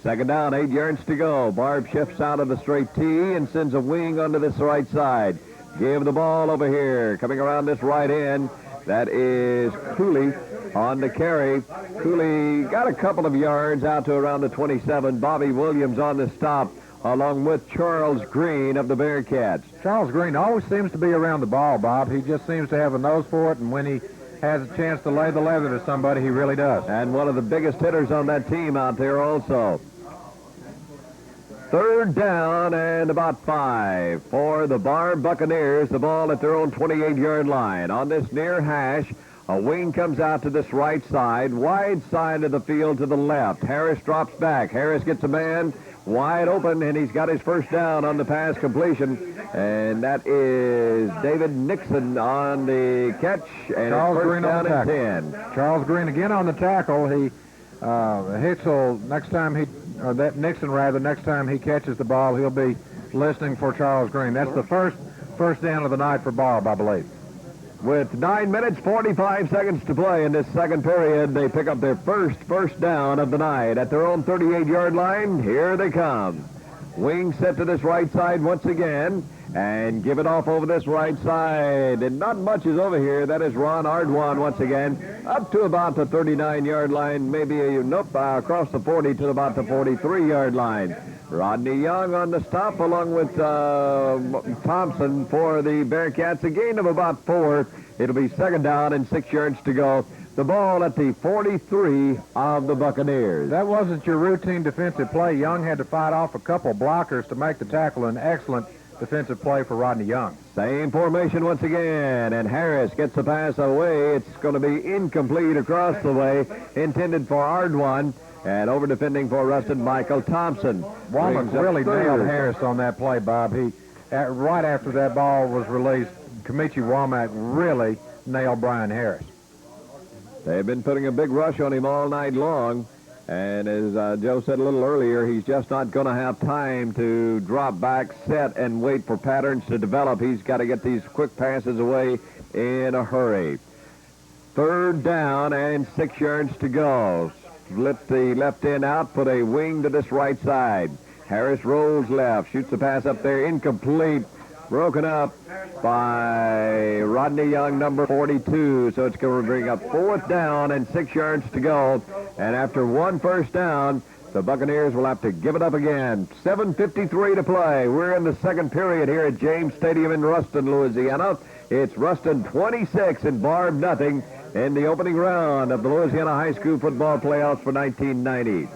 Second down, 8 yards to go. Barbe shifts out of the straight tee and sends a wing onto this right side. Give the ball over here. Coming around this right end, that is Cooley on the carry. Cooley got a couple of yards out to around the 27. Bobby Williams on the stop, along with Charles Green of the Bearcats. Charles Green always seems to be around the ball, Bob. He just seems to have a nose for it, and when he has a chance to lay the leather to somebody, he really does. And one of the biggest hitters on that team out there also. Third down and about 5 for the Barbe Buccaneers. The ball at their own 28-yard line. On this near hash, a wing comes out to this right side, wide side of the field to the left. Harris drops back. Harris gets a man wide open, and he's got his first down on the pass completion. And that is David Nixon on the catch. And Charles first Green on down the and tackle. 10. Charles Green again on the tackle. He Hicks will, next time he, or that Nixon rather, next time he catches the ball, he'll be listening for Charles Green. That's the first down of the night for Barbe, I believe. With 9 minutes, 45 seconds to play in this second period, they pick up their first down of the night at their own 38-yard line. Here they come. Wing set to this right side once again, and give it off over this right side. And not much is over here. That is Ron Ardwan once again, up to about the 39-yard line, maybe across the 40 to about the 43-yard line. Rodney Young on the stop along with Thompson for the Bearcats. A gain of about 4. It'll be second down and 6 yards to go. The ball at the 43 of the Buccaneers. That wasn't your routine defensive play. Young had to fight off a couple blockers to make the tackle. An excellent defensive play for Rodney Young. Same formation once again, and Harris gets the pass away. It's going to be incomplete across the way, intended for Ardwan. And over defending for Ruston, Michael Thompson. Womack really nailed Harris on that play, Bob. Right after that ball was released, Kamichi Womack really nailed Brian Harris. They've been putting a big rush on him all night long. And as Joe said a little earlier, he's just not going to have time to drop back, set, and wait for patterns to develop. He's got to get these quick passes away in a hurry. Third down and 6 yards to go. Split the left end out, put a wing to this right side. Harris rolls left, shoots the pass up there, incomplete. Broken up by Rodney Young, number 42. So it's going to bring up 4th down and 6 yards to go. And after one first down, the Buccaneers will have to give it up again. 7:53 to play. We're in the second period here at James Stadium in Ruston, Louisiana. It's Ruston 26 and Barbe nothing in the opening round of the Louisiana High School football playoffs for 1990.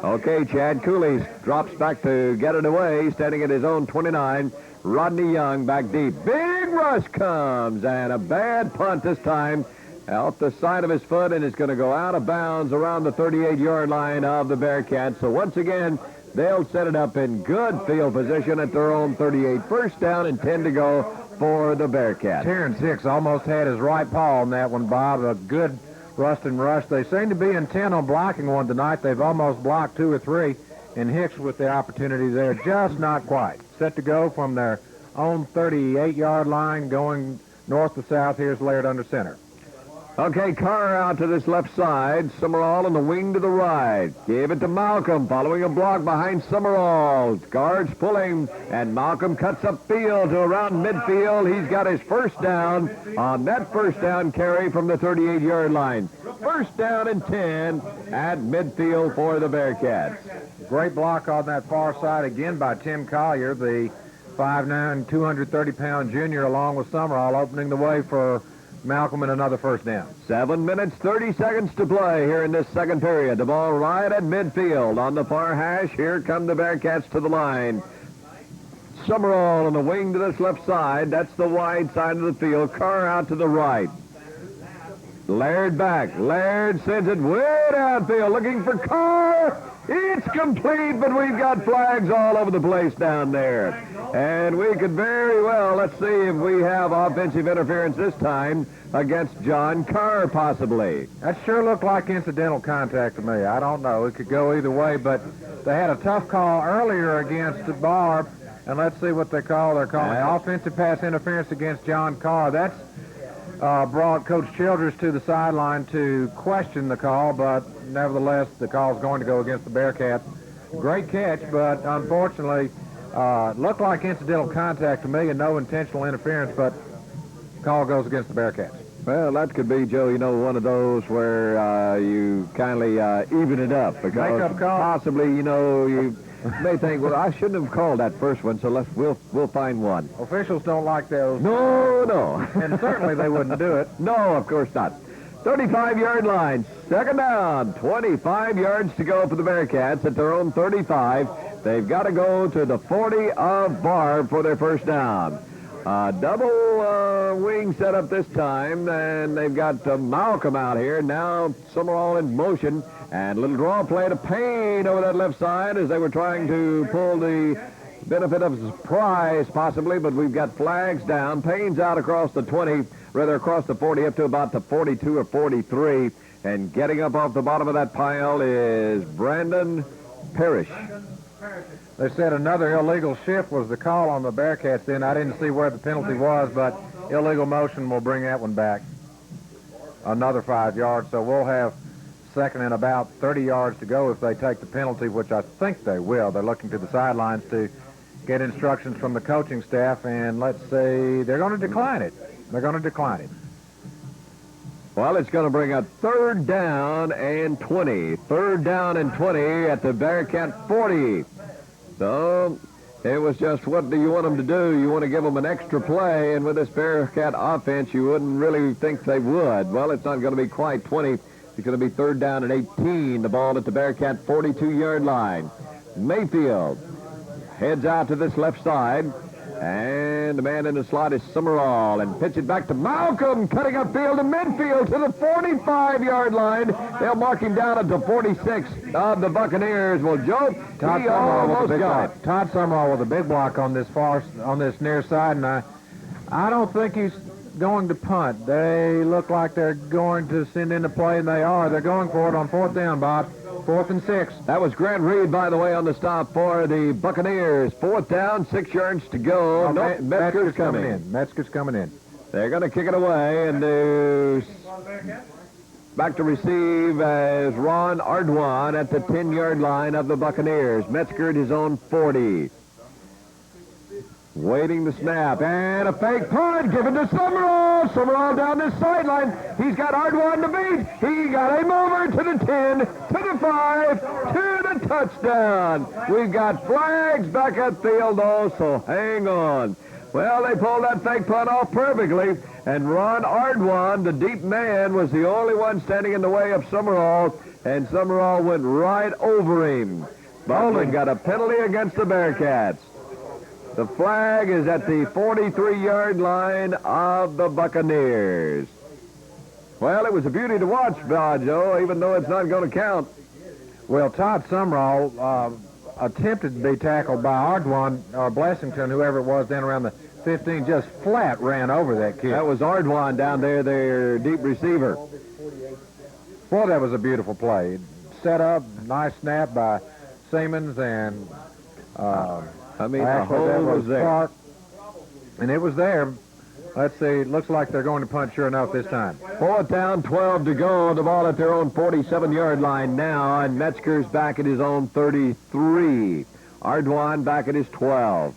Okay, Chad Cooley drops back to get it away, standing at his own 29. Rodney Young back deep. Big rush comes, and a bad punt this time out the side of his foot, and it's going to go out of bounds around the 38-yard line of the Bearcats. So once again, they'll set it up in good field position at their own 38. First down and 10 to go for the Bearcats. Terrence Hicks almost had his right paw on that one, Bob. A good Ruston rush. They seem to be intent on blocking one tonight. They've almost blocked 2 or 3, and Hicks with the opportunity there, just not quite. Set to go from their own 38-yard line going north to south. Here's Laird under center. Okay, Carr out to this left side. Summerall on the wing to the right. Gave it to Malcolm, following a block behind Summerall. Guards pulling, and Malcolm cuts upfield to around midfield. He's got his first down on that first down carry from the 38-yard line. First down and 10 at midfield for the Bearcats. Great block on that far side again by Tim Collier, the 5'9", 230-pound junior, along with Summerall, opening the way for Malcolm and another first down. 7 minutes, 30 seconds to play here in this second period. The ball right at midfield on the far hash. Here come the Bearcats to the line. Summerall on the wing to this left side. That's the wide side of the field. Carr out to the right. Laird back. Laird sends it way downfield, looking for Carr. It's complete, but we've got flags all over the place down there. And we could very well, let's see if we have offensive interference this time against John Carr, possibly. That sure looked like incidental contact to me. I don't know. It could go either way, but they had a tough call earlier against the Barbe, and let's see what they call. They're calling offensive pass interference against John Carr. That's brought Coach Childress to the sideline to question the call, but nevertheless, the call is going to go against the Bearcats. Great catch, but unfortunately, looked like incidental contact to me and no intentional interference, but call goes against the Bearcats. Well, that could be, Joe, one of those where you kindly even it up. Because make-up call? Possibly, you may think, well, I shouldn't have called that first one, so we'll find one. Officials don't like those. No. And certainly they wouldn't do it. No, of course not. 35-yard line. Second down. 25 yards to go for the Bearcats at their own 35. They've got to go to the 40 of Barbe for their first down. Double wing setup this time, and they've got Malcolm out here. Now Summerall in motion, and a little draw play to Payne over that left side as they were trying to pull the benefit of surprise, possibly, but we've got flags down. Payne's out across the 20, rather across the 40, up to about the 42 or 43, and getting up off the bottom of that pile is Brandon Parrish. They said another illegal shift was the call on the Bearcats then. I didn't see where the penalty was, but illegal motion will bring that one back. Another 5 yards, so we'll have second and about 30 yards to go if they take the penalty, which I think they will. They're looking to the sidelines to get instructions from the coaching staff, and let's say they're going to decline it. They're going to decline it. Well, it's going to bring a third down and 20. Third down and 20 at the Bearcat 40. So it was just, what do you want them to do? You want to give them an extra play, and with this Bearcat offense, you wouldn't really think they would. Well, it's not going to be quite 20. It's going to be third down and 18. The ball at the Bearcat 42-yard line. Mayfield heads out to this left side, and the man in the slot is Summerall, and pitch it back to Malcolm, cutting upfield to midfield to the 45-yard line. They'll mark him down at the 46 of the Buccaneers. Well, Joe, he almost got it. Todd Summerall with a big block on this near side, and I don't think he's going to punt. They look like they're going to send in the play, and they are. They're going for it on fourth down, Bob. 4th and 6. That was Grant Reed, by the way, on the stop for the Buccaneers. Fourth down, 6 yards to go. Metzger's coming in. Metzger's coming in. They're going to kick it away, and back to receive as Ron Ardwan at the 10-yard line of the Buccaneers. Metzger at his own 40. Waiting the snap, and a fake punt given to Summerall. Summerall down this sideline. He's got Ardwan to beat. He got him over to the 10, to the 5, to the touchdown. We've got flags back at field, though, so hang on. Well, they pulled that fake punt off perfectly, and Ron Ardwan, the deep man, was the only one standing in the way of Summerall, and Summerall went right over him. Bowling got a penalty against the Bearcats. The flag is at the 43-yard line of the Buccaneers. Well, it was a beauty to watch, Joe, even though it's not going to count. Well, Todd Summerall attempted to be tackled by Ardwan or Blessington, whoever it was, then around the 15, just flat ran over that kid. That was Ardwan down there, their deep receiver. Well, that was a beautiful play. Set up, nice snap by Siemens, and the hole was there. Clark, and it was there. Let's see, it looks like they're going to punt sure enough this time. Fourth down, 12 to go. The ball at their own 47-yard line now, and Metzger's back at his own 33. Ardwan back at his 12.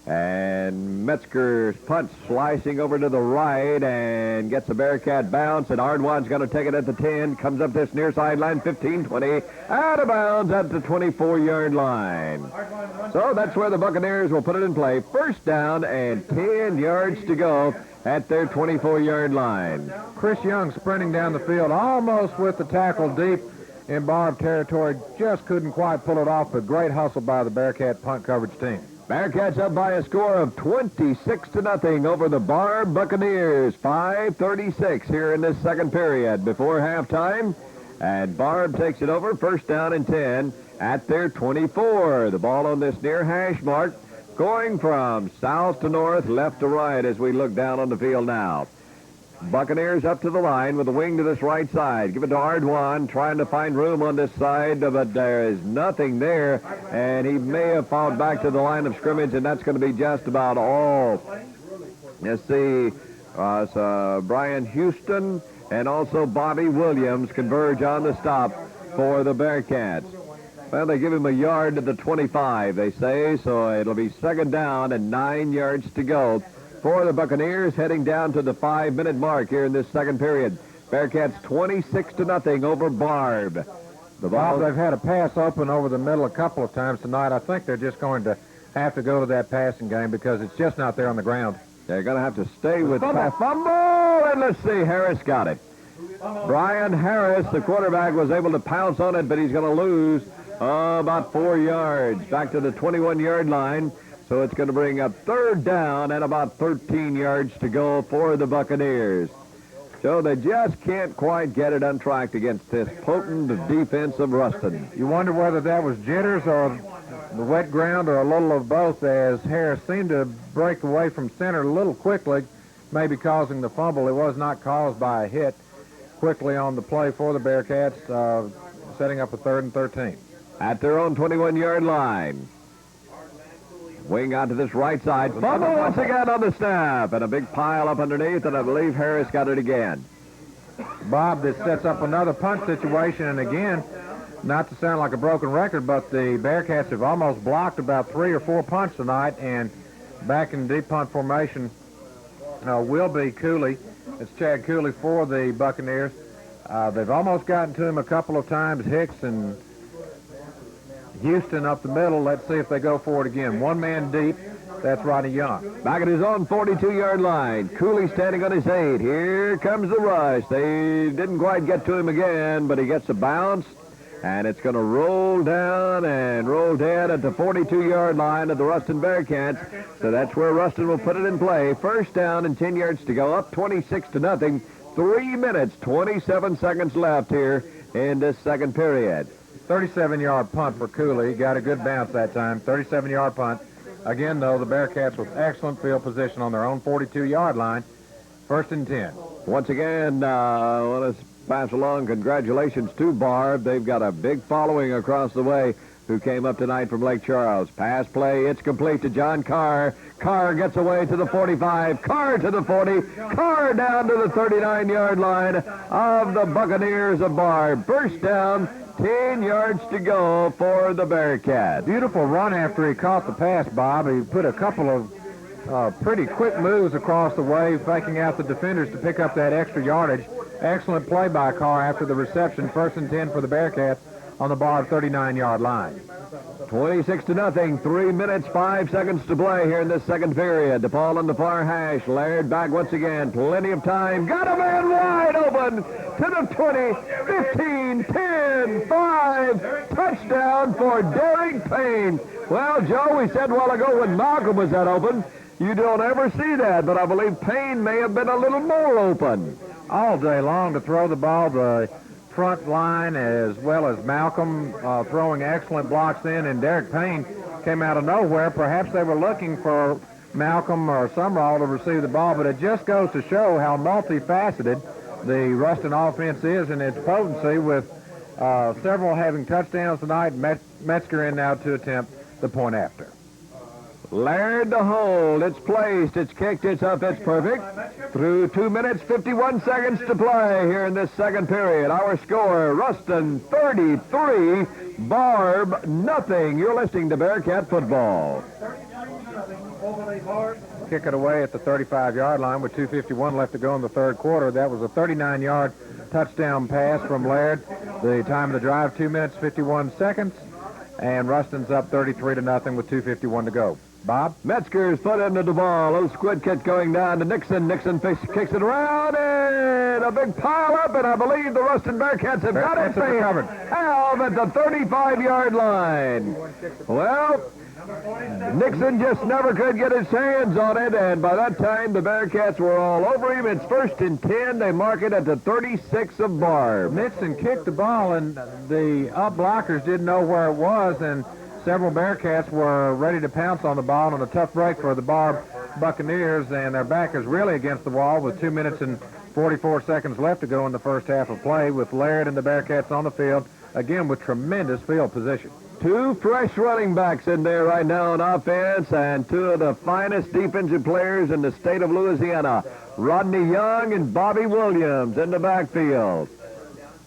And Metzger's punt slicing over to the right and gets a Bearcat bounce, and Ardwan's going to take it at the 10, comes up this near sideline, 15, 20, out of bounds at the 24-yard line. So that's where the Buccaneers will put it in play. First down and 10 yards to go at their 24-yard line. Chris Young sprinting down the field almost with the tackle deep in Barbe territory, just couldn't quite pull it off, but great hustle by the Bearcat punt coverage team. Bearcats up by a score of 26-0 over the Barbe Buccaneers. 5:36 here in this second period before halftime. And Barbe takes it over, first down and 10 at their 24. The ball on this near hash mark, going from south to north, left to right as we look down on the field now. Buccaneers up to the line with the wing to this right side. Give it to Ardwan, trying to find room on this side, but there is nothing there, and he may have fouled back to the line of scrimmage, and that's going to be just about all. Let's see, Brian Houston and also Bobby Williams converge on the stop for the Bearcats. Well, they give him a yard to the 25, they say, so it'll be second down and 9 yards to go for the Buccaneers, heading down to the 5-minute mark here in this second period. Bearcats 26-0 over Barbe. Bob, they've had a pass open over the middle a couple of times tonight. I think they're just going to have to go to that passing game because it's just not there on the ground. They're going to have to stay with fumble, and let's see, Harris got it. Brian Harris, the quarterback, was able to pounce on it, but he's going to lose about 4 yards. Back to the 21-yard line. So it's going to bring up third down and about 13 yards to go for the Buccaneers. So they just can't quite get it untracked against this potent defense of Ruston. You wonder whether that was jitters or the wet ground or a little of both, as Harris seemed to break away from center a little quickly, maybe causing the fumble. It was not caused by a hit quickly on the play for the Bearcats, setting up a 3rd and 13. At their own 21-yard line. Wing out to this right side. Fumble once again on the snap, and a big pile up underneath, and I believe Harris got it again. Bob, this sets up another punt situation, and again, not to sound like a broken record, but the Bearcats have almost blocked about 3 or 4 punts tonight, and back in deep punt formation will be Cooley. It's Chad Cooley for the Buccaneers. They've almost gotten to him a couple of times, Hicks and Houston up the middle. Let's see if they go for it again. One man deep. That's Rodney Young. Back at his own 42-yard line. Cooley standing on his 8. Here comes the rush. They didn't quite get to him again, but he gets a bounce, and it's going to roll down and roll dead at the 42-yard line of the Ruston Bearcats. So that's where Ruston will put it in play. First down and 10 yards to go, up 26-0. 3 minutes, 27 seconds left here in this second period. 37-yard punt for Cooley. Got a good bounce that time. 37-yard punt. Again, though, the Bearcats with excellent field position on their own 42-yard line. 1st and 10. Once again, want to pass along congratulations to Barbe. They've got a big following across the way who came up tonight from Lake Charles. Pass play, it's complete to John Carr. Carr gets away to the 45. Carr to the 40. Carr down to the 39-yard line of the Buccaneers of Barbe. First down, 10 yards to go for the Bearcats. Beautiful run after he caught the pass, Bob. He put a couple of pretty quick moves across the way, faking out the defenders to pick up that extra yardage. Excellent play by Carr after the reception. 1st and 10 for the Bearcats on the Barbe 39-yard line. 26-0. 3 minutes, 5 seconds to play here in this second period. DePaul on the far hash. Laird back once again. Plenty of time. Got a man wide open to the 20, 15, 10, 5. Touchdown for Derek Payne. Well, Joe, we said a while ago when Malcolm was that open, you don't ever see that, but I believe Payne may have been a little more open. All day long to throw the ball. The front line as well as Malcolm throwing excellent blocks in, and Derek Payne came out of nowhere. Perhaps they were looking for Malcolm or Sumrall to receive the ball, but it just goes to show how multifaceted the Ruston offense is in its potency, with several having touchdowns tonight. Metzger in now to attempt the point after. Laird to hold. It's placed. It's kicked. It's up. It's perfect. Through 2 minutes, 51 seconds to play here in this second period. Our score, Ruston 33, Barbe nothing. You're listening to Bearcat Football. Kick it away at the 35-yard line with 2:51 left to go in the third quarter. That was a 39-yard touchdown pass from Laird. The time of the drive, 2 minutes, 51 seconds. And Ruston's up 33-0 with 2:51 to go. Bob? Metzger's put into the ball. Little squid kick going down to Nixon. Nixon kicks it around, and a big pile up, and I believe the Ruston Bearcats have got it covered. Held at the 35-yard line. Well, Nixon just never could get his hands on it, and by that time the Bearcats were all over him. It's 1st and 10. They mark it at the 36 of Barbe. Nixon kicked the ball, and the up blockers didn't know where it was, and several Bearcats were ready to pounce on the ball on a tough break for the Barbe Buccaneers, and their back is really against the wall with 2 minutes and 44 seconds left to go in the first half of play, with Laird and the Bearcats on the field, again with tremendous field position. 2 fresh running backs in there right now on offense, and 2 of the finest defensive players in the state of Louisiana, Rodney Young and Bobby Williams in the backfield.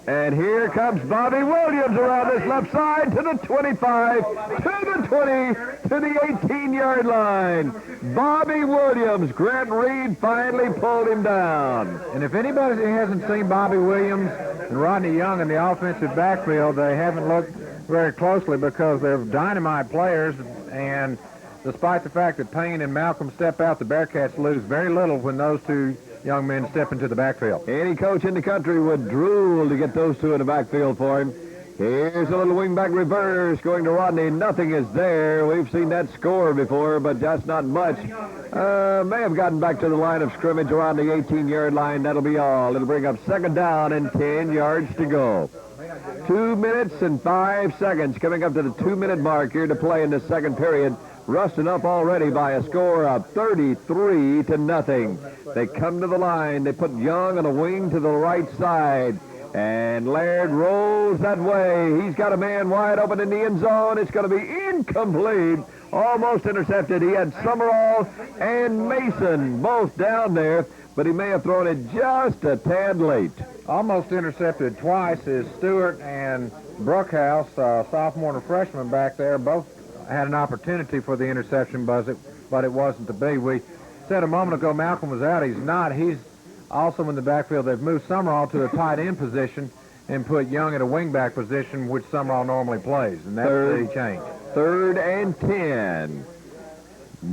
And here comes Bobby Williams around this left side to the 25, to the 20, to the 18-yard line. Bobby Williams, Grant Reed finally pulled him down. And if anybody hasn't seen Bobby Williams and Rodney Young in the offensive backfield, they haven't looked very closely, because they're dynamite players, and despite the fact that Payne and Malcolm step out, the Bearcats lose very little when those two young men step into the backfield. Any coach in the country would drool to get those two in the backfield for him. Here's a little wingback reverse going to Rodney. Nothing is there. We've seen that score before, but just not much. May have gotten back to the line of scrimmage around the 18-yard line. That'll be all. It'll bring up 2nd down and 10 yards to go. 2 minutes and 5 seconds coming up to the 2-minute mark here to play in the second period. Ruston up already by a score of 33-0. They come to the line. They put Young on a wing to the right side. And Laird rolls that way. He's got a man wide open in the end zone. It's going to be incomplete. Almost intercepted. He had Summerall and Mason both down there, but he may have thrown it just a tad late. Almost intercepted twice is Stewart and Brookhouse, sophomore and freshman back there. Both had an opportunity for the interception, but it wasn't to be. We said a moment ago Malcolm was out. He's not. He's also in the backfield. They've moved Summerall to a tight end position and put Young at a wingback position, which Summerall normally plays, and that's the change. 3rd and 10.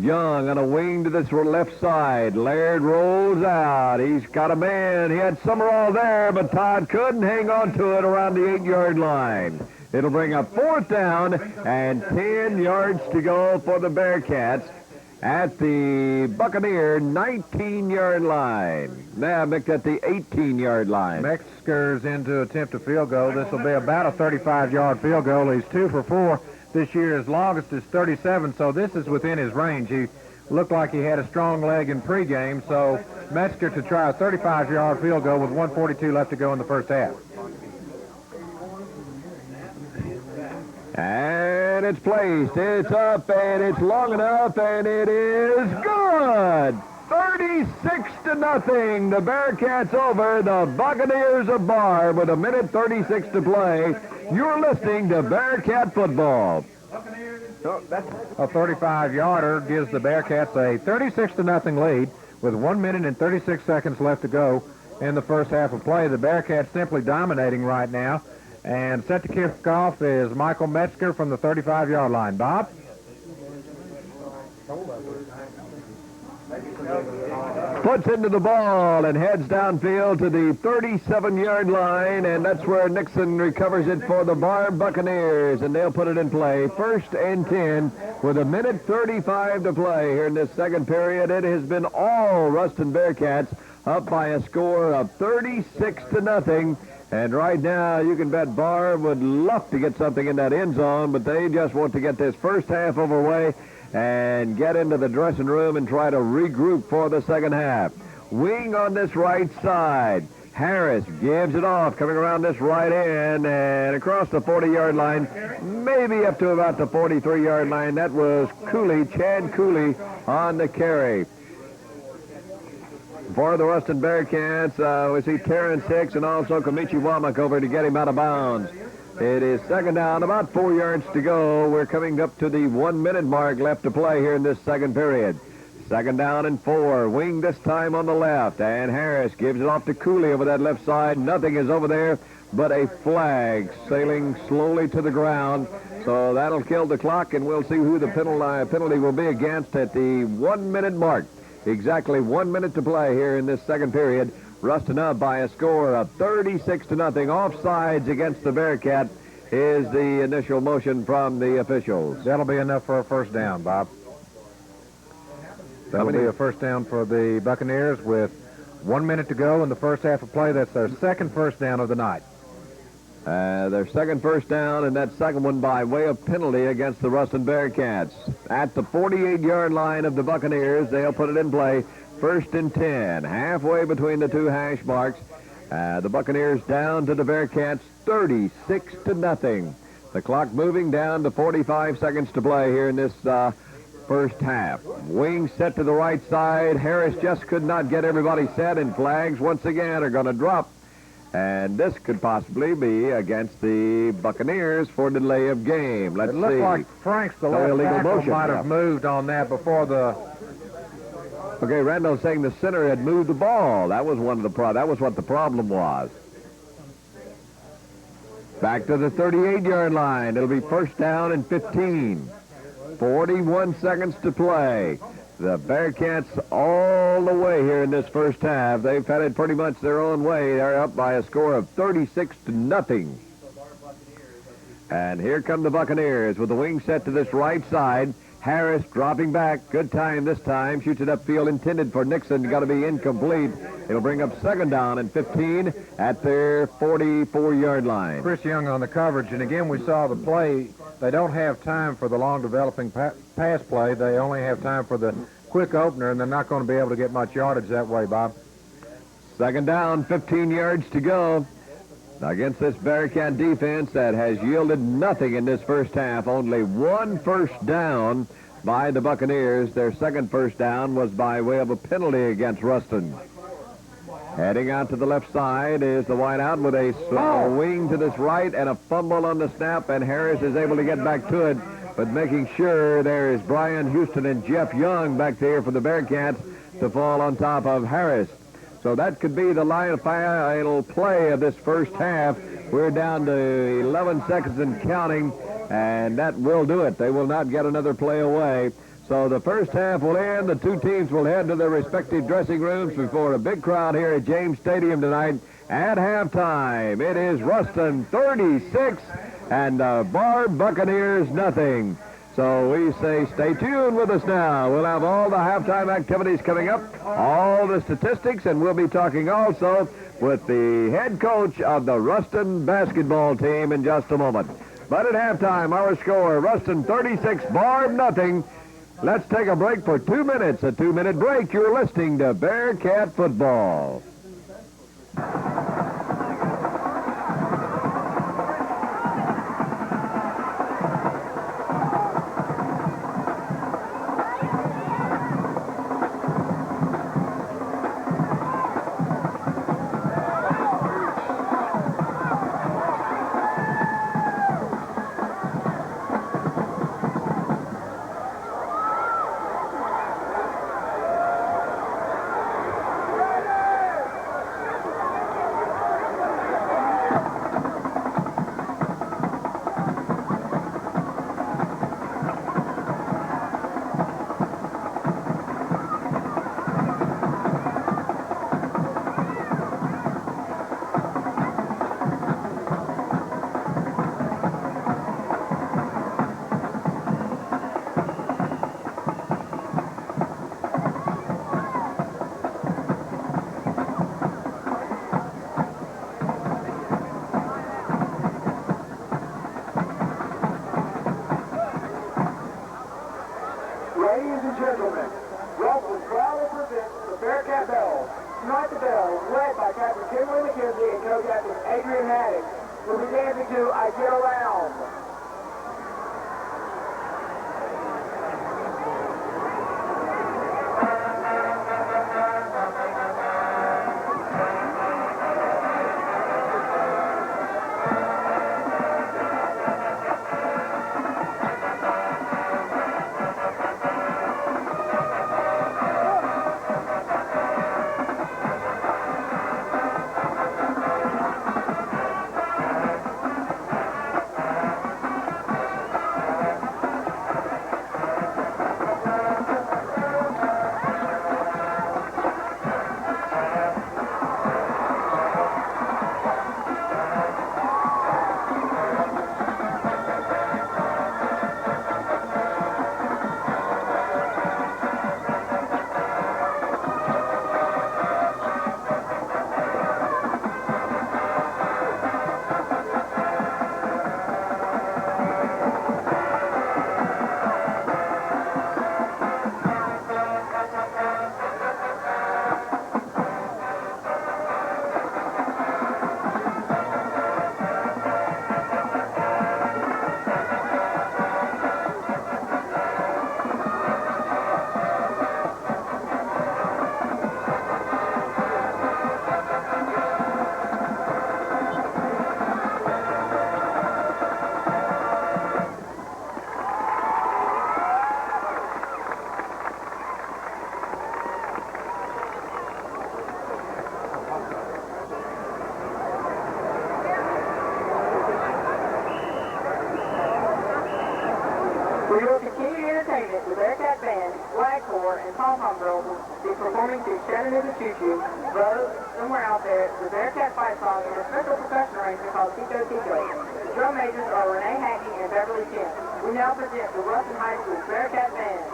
Young on a wing to this left side. Laird rolls out. He's got a man. He had Summerall there, but Todd couldn't hang on to it around the 8-yard line. It'll bring up 4th down and 10 yards to go for the Bearcats at the Buccaneer 19-yard line. Now Mick at the 18-yard line. Metzger's in to attempt a field goal. This will be about a 35-yard field goal. He's 2 for 4 this year. His longest is 37, so this is within his range. He looked like he had a strong leg in pregame, so Metzger to try a 35-yard field goal with 1:42 left to go in the first half. And it's placed. It's up, and it's long enough, and it is good. 36-0. The Bearcats over the Buccaneers of Barbe with 1:36 to play. You're listening to Bearcat football. A 35-yarder gives the Bearcats a 36-0 lead with 1 minute and 36 seconds left to go in the first half of play. The Bearcats simply dominating right now. And set to kick off is Michael Metzger from the 35-yard line. Bob? Puts into the ball and heads downfield to the 37-yard line, and that's where Nixon recovers it for the Barbe Buccaneers, and they'll put it in play. 1st and 10 with 1:35 to play here in this second period. It has been all Ruston Bearcats up by a score of 36-0. And right now, you can bet Barbe would love to get something in that end zone, but they just want to get this first half overway and get into the dressing room and try to regroup for the second half. Wing on this right side. Harris gives it off, coming around this right end and across the 40-yard line, maybe up to about the 43-yard line. That was Cooley, Chad Cooley, on the carry. For the Ruston Bearcats, we see Terrence Hicks and also Kamichi Womack over to get him out of bounds. It is 2nd down, about 4 yards to go. We're coming up to the 1 minute mark left to play here in this second period. 2nd down and 4. Wing this time on the left, and Harris gives it off to Cooley over that left side. Nothing is over there but a flag sailing slowly to the ground. So that'll kill the clock, and we'll see who the penalty will be against at the 1 minute mark. Exactly 1 minute to play here in this second period. Ruston up by a score of 36-0. Offsides against the Bearcat is the initial motion from the officials. That'll be enough for a first down, Bob. That'll be a first down for the Buccaneers with 1 minute to go in the first half of play. That's their second first down of the night. Their second first down, and that second one by way of penalty against the Ruston Bearcats. At the 48-yard line of the Buccaneers, they'll put it in play. 1st and 10, halfway between the two hash marks. The Buccaneers down to the Bearcats, 36-0. The clock moving down to 45 seconds to play here in this first half. Wing set to the right side. Harris just could not get everybody set, and flags once again are going to drop. And this could possibly be against the Buccaneers for delay of game. Let's see. It looked like Franks, the left tackle, might have moved on that before the... Okay, Randall's saying the center had moved the ball. That was one of the that was what the problem was. Back to the 38-yard line. It'll be 1st down and 15. 41 seconds to play. The Bearcats all the way here in this first half. They've had it pretty much their own way. They're up by a score of 36-0. And here come the Buccaneers with the wing set to this right side. Harris dropping back. Good time this time. Shoots it upfield, intended for Nixon. Got to be incomplete. It'll bring up second down and 15 at their 44-yard line. Chris Young on the coverage, and again we saw the play. They don't have time for the long developing pass play. They only have time for the quick opener, and they're not going to be able to get much yardage that way, Bob. Second down, 15 yards to go. Against this Bearcat defense that has yielded nothing in this first half. Only one first down by the Buccaneers. Their second first down was by way of a penalty against Ruston. Heading out to the left side is the wideout with a wing to this right and a fumble on the snap, and Harris is able to get back to it, but making sure there is Brian Houston and Jeff Young back there for the Bearcats to fall on top of Harris. So that could be the final play of this first half. We're down to 11 seconds and counting, and that will do it. They will not get another play away. So the first half will end. The two teams will head to their respective dressing rooms before a big crowd here at James Stadium tonight. At halftime, it is Ruston 36 and the Barbe Buccaneers nothing. So we say stay tuned with us now. We'll have all the halftime activities coming up, all the statistics, and we'll be talking also with the head coach of the Ruston basketball team in just a moment. But at halftime, our score, Ruston 36, Barbe nothing. Let's take a break for 2 minutes. A 2-minute break. You're listening to Bearcat Football. Ladies and gentlemen, Ruston proudly presents the Bearcat Bells. Tonight the Bells, led by Captain Kimberly McKenzie and co-captain Adrian Haddock, will be dancing to I Get Around. and pom-pom girls will be performing to Chattanooga Choo Choo, Rose, Somewhere Out There, the Bearcat Fight Song, and a special percussion arrangement called Tico Tico. The drum majors are Renee Hackney and Beverly Kent. We now present the Ruston High School Bearcat Band.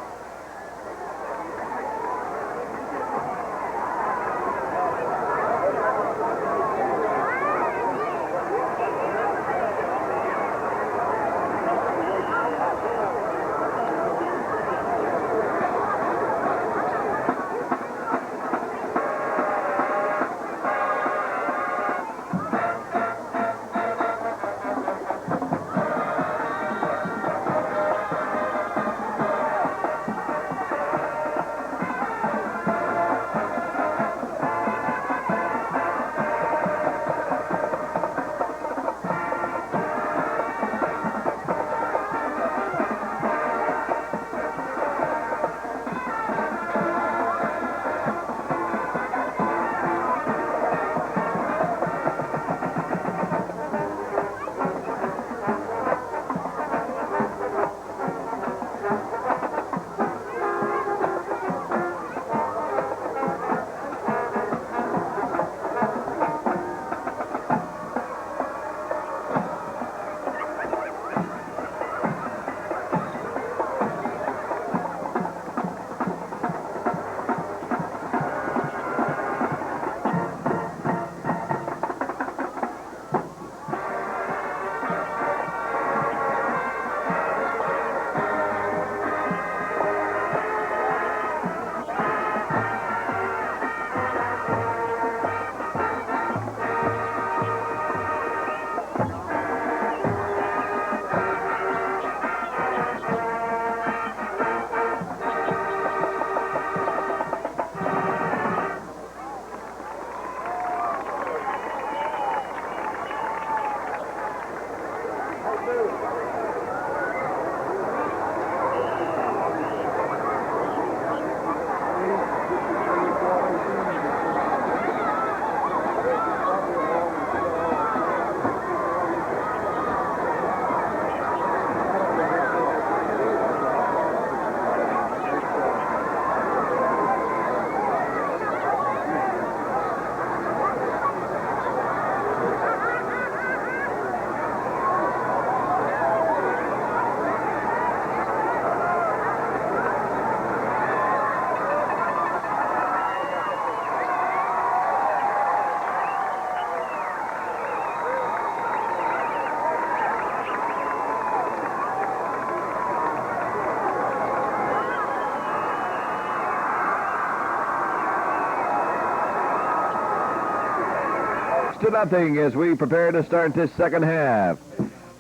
To nothing as we prepare to start this second half.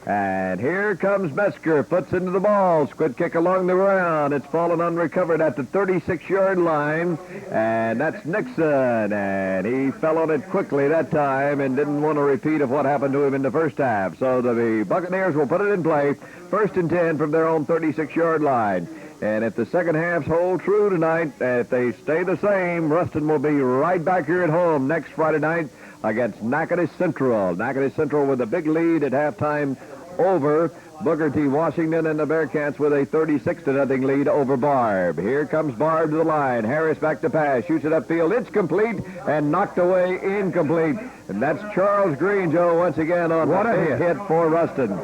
And here comes Mesker, puts into the ball, squid kick along the ground. It's fallen unrecovered at the 36-yard line, and that's Nixon. And he fell on it quickly that time and didn't want a repeat of what happened to him in the first half. So the Buccaneers will put it in play, 1st and 10 from their own 36-yard line. And if the second halves hold true tonight, if they stay the same, Ruston will be right back here at home next Friday night against Natchitoches Central. Natchitoches Central with a big lead at halftime over Booker T. Washington, and the Bearcats with a 36-0 lead over Barbe. Here comes Barbe to the line. Harris back to pass, shoots it upfield. It's complete and knocked away, incomplete. And that's Charles Green, Joe, once again on what a hit for Ruston.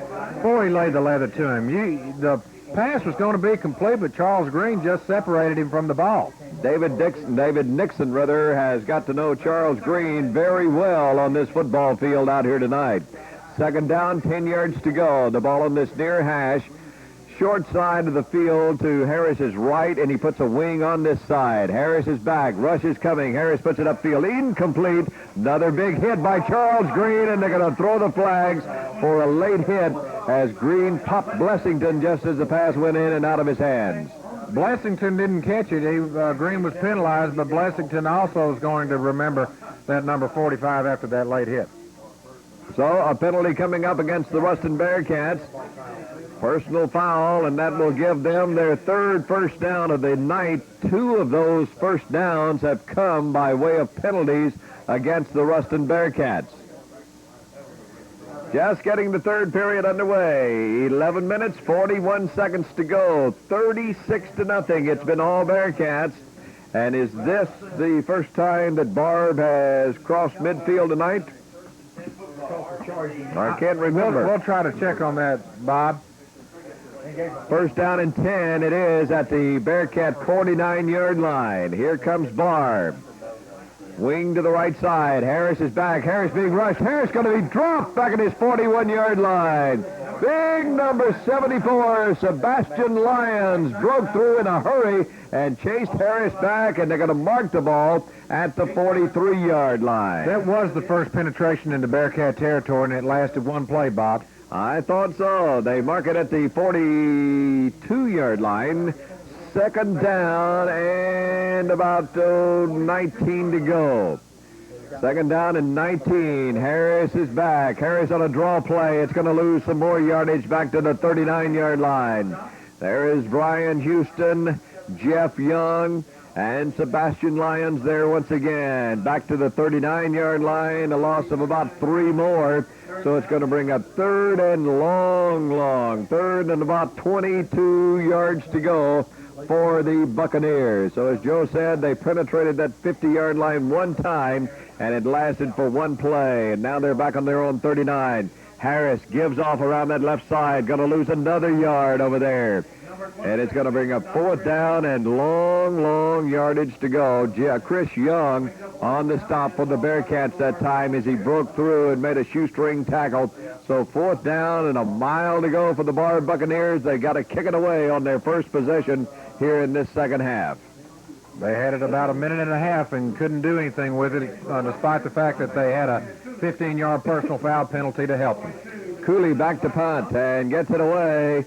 Boy, he laid the leather to him. The pass was going to be complete, but Charles Green just separated him from the ball. David Nixon, has got to know Charles Green very well on this football field out here tonight. Second down, 10 yards to go. The ball on this near hash. Short side of the field to Harris's right, and he puts a wing on this side. Harris is back. Rush is coming. Harris puts it upfield. Incomplete. Another big hit by Charles Green, and they're going to throw the flags for a late hit as Green popped Blessington just as the pass went in and out of his hands. Blessington didn't catch it. Green was penalized, but Blessington also is going to remember that number 45 after that late hit. So a penalty coming up against the Ruston Bearcats. Personal foul, and that will give them their third first down of the night. Two of those first downs have come by way of penalties against the Ruston Bearcats. Just getting the third period underway. 11 minutes, 41 seconds to go. 36-0. It's been all Bearcats. And is this the first time that Barbe has crossed midfield tonight? I can't remember. We'll try to check on that, Bob. First down and 10 it is at the Bearcat 49-yard line. Here comes Barbe. Wing to the right side. Harris is back. Harris being rushed. Harris going to be dropped back at his 41-yard line. Big number 74, Sebastian Lyons, broke through in a hurry and chased Harris back, and they're going to mark the ball at the 43-yard line. That was the first penetration into Bearcat territory, and it lasted one play, Bob. I thought so. They mark it at the 42-yard line. Second down and about 19 to go. Second down and 19. Harris is back. Harris on a draw play. It's going to lose some more yardage back to the 39-yard line. There is Brian Houston, Jeff Young, and Sebastian Lyons there once again. Back to the 39-yard line, a loss of about 3 more. So it's going to bring up third and long. Third and about 22 yards to go for the Buccaneers. So as Joe said, they penetrated that 50-yard line one time, and it lasted for one play. And now they're back on their own 39. Harris gives off around that left side. Going to lose another yard over there. And it's going to bring up fourth down and long yardage to go. Chris Young on the stop for the Bearcats that time as he broke through and made a shoestring tackle. So fourth down and a mile to go for the Barbe Buccaneers. They got to kick it away on their first possession here in this second half. They had it about a minute and a half and couldn't do anything with it, despite the fact that they had a 15-yard personal foul penalty to help them. Cooley back to punt and gets it away.